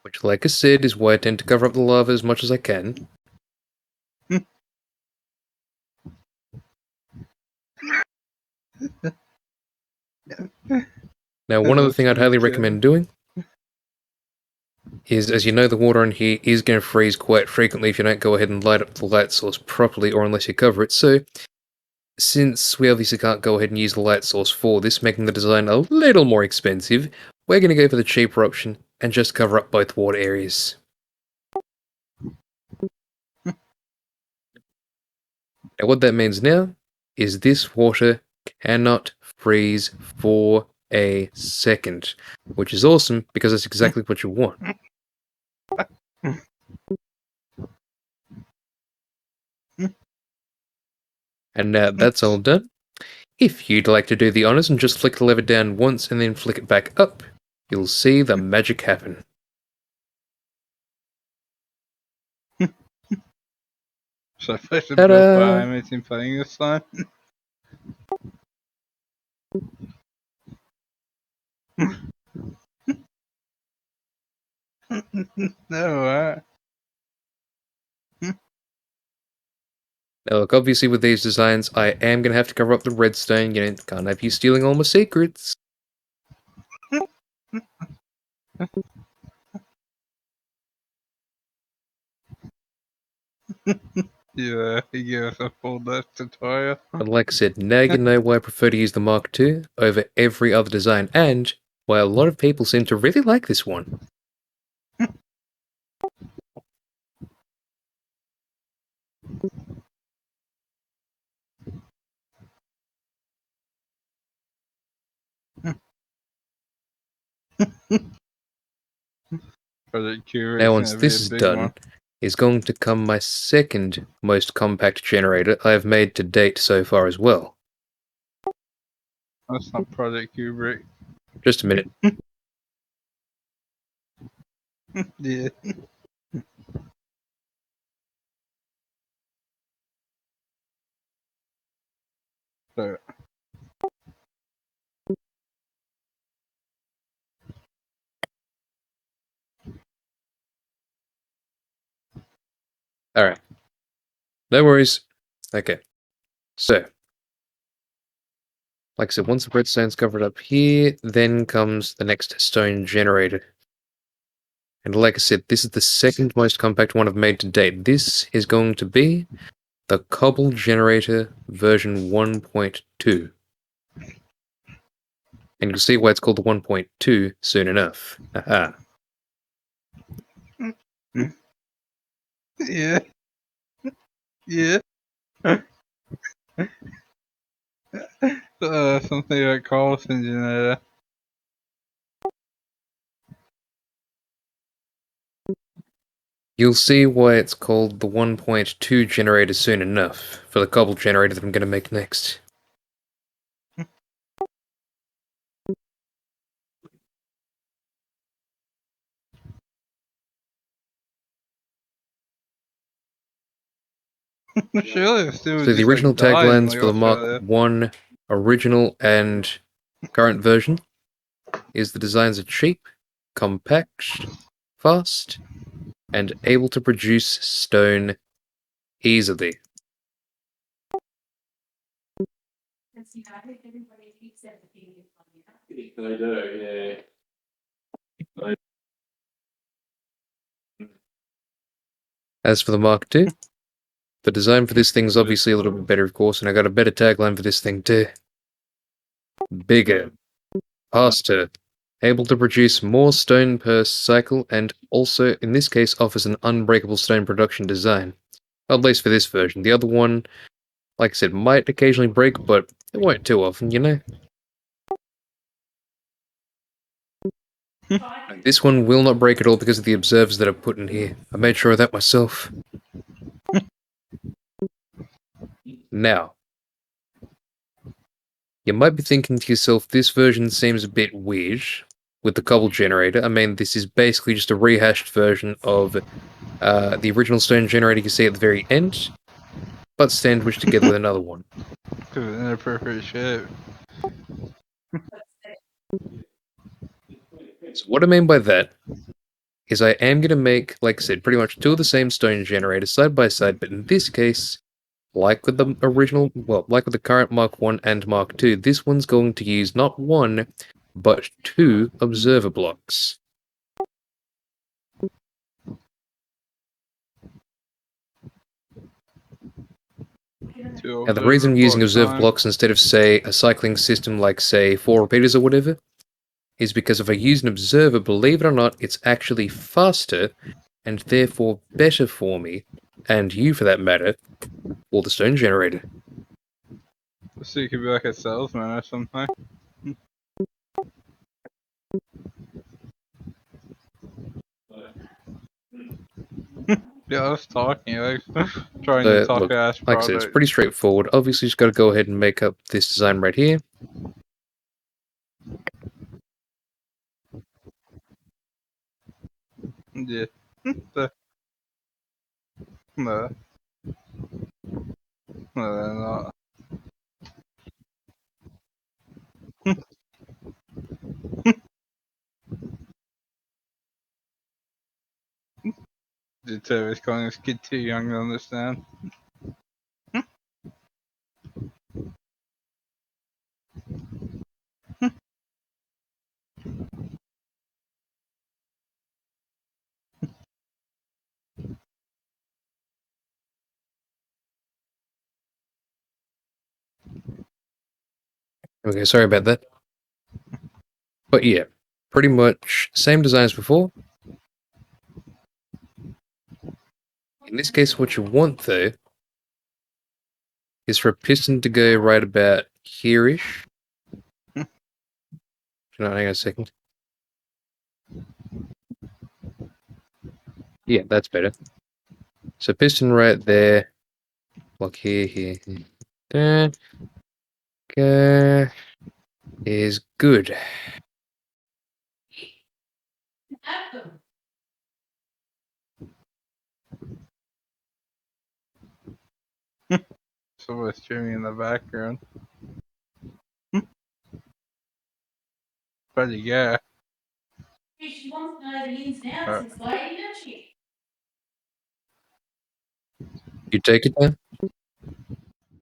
[SPEAKER 1] Which, like I said, is why I tend to cover up the lava as much as I can. Now, one other
[SPEAKER 2] That's
[SPEAKER 1] thing I'd
[SPEAKER 2] pretty
[SPEAKER 1] highly
[SPEAKER 2] good.
[SPEAKER 1] recommend doing is, as you know, the water in here is going to freeze quite frequently if you don't go ahead and light up the light source properly, or unless you cover it. So, since we obviously can't go ahead and use the light source for this, making the design a little more expensive, we're going to go for the cheaper option and just cover up both water areas. Now what that means now is this water cannot freeze for a second, which is awesome because that's exactly what you want. And now that's all done. If you'd like to do the honors and just flick the lever down once and then flick it back up, you'll see the magic happen.
[SPEAKER 2] So I placed a
[SPEAKER 1] Ta-da!
[SPEAKER 2] build by anything playing this time. No,
[SPEAKER 1] Now look, obviously with these designs, I am going to have to cover up the redstone, you know, can't have you stealing all my secrets.
[SPEAKER 2] Yeah, he gave us a full death tutorial.
[SPEAKER 1] But like I said, now you know why I prefer to use the Mark II over every other design, and why a lot of people seem to really like this one.
[SPEAKER 2] Project Q
[SPEAKER 1] Now
[SPEAKER 2] is
[SPEAKER 1] once
[SPEAKER 2] gonna be
[SPEAKER 1] this
[SPEAKER 2] a
[SPEAKER 1] is
[SPEAKER 2] big one.
[SPEAKER 1] done, is going to come my second most compact generator I have made to date so far as well.
[SPEAKER 2] That's not Project Kubrick.
[SPEAKER 1] Just a minute.
[SPEAKER 2] Yeah. So,
[SPEAKER 1] Alright. No worries. Okay. So, like I said, once the redstone's covered up here, then comes the next stone generator. And like I said, this is the second most compact one I've made to date. This is going to be the Cobble Generator version 1.2. And you'll see why it's called the 1.2 soon enough. Haha.
[SPEAKER 2] Yeah. Yeah. Something like Carlos Engineer.
[SPEAKER 1] You'll see why it's called the 1.2 generator soon enough for the Cobble Generator that I'm going to make next.
[SPEAKER 2] Surely it's still
[SPEAKER 1] So the
[SPEAKER 2] just
[SPEAKER 1] original
[SPEAKER 2] like dying
[SPEAKER 1] taglines
[SPEAKER 2] like
[SPEAKER 1] for the Mark
[SPEAKER 2] Australia.
[SPEAKER 1] 1 original and current version is the designs are cheap, compact, fast, and able to produce stone easily. As for the Mark II, the design for this thing's obviously a little bit better, of course, and I got a better tagline for this thing too. Bigger, faster, able to produce more stone per cycle, and also, in this case, offers an unbreakable stone production design. At least for this version. The other one, like I said, might occasionally break, but it won't too often, you know? This one will not break at all because of the observers that I put in here. I made sure of that myself. Now, you might be thinking to yourself, this version seems a bit weird with the cobble generator. I mean, this is basically just a rehashed version of the original stone generator you see at the very end, but sandwiched together with another one.
[SPEAKER 2] In a perfect shape.
[SPEAKER 1] So what I mean by that is I am going to make, like I said, pretty much two of the same stone generators side by side, but in this case, like with the original, well, like with the current Mark 1 and Mark 2, this one's going to use not one, but two observer blocks. Now, the reason I'm using observer blocks instead of, say, a cycling system like, say, 4 repeaters or whatever, is because if I use an observer, believe it or not, it's actually faster, and therefore better for me, and you for that matter, for the stone generator.
[SPEAKER 2] So you could be like a salesman or something. Yeah, I was talking, like, trying to talk
[SPEAKER 1] Look,
[SPEAKER 2] ass
[SPEAKER 1] like I said, it's
[SPEAKER 2] product.
[SPEAKER 1] pretty straightforward. Obviously, just got to go ahead and make up this design right here.
[SPEAKER 2] Yeah. No. No, they're not. The Terry's calling this kid too young to understand.
[SPEAKER 1] Okay, sorry about that. But yeah, pretty much same design as before. In this case, what you want, though, is for a piston to go right about here-ish. No, hang on a second. Yeah, that's better. So piston right there. Block here, here, here. Okay. Is good.
[SPEAKER 2] Someone's streaming in the background. But yeah.
[SPEAKER 1] You take it then?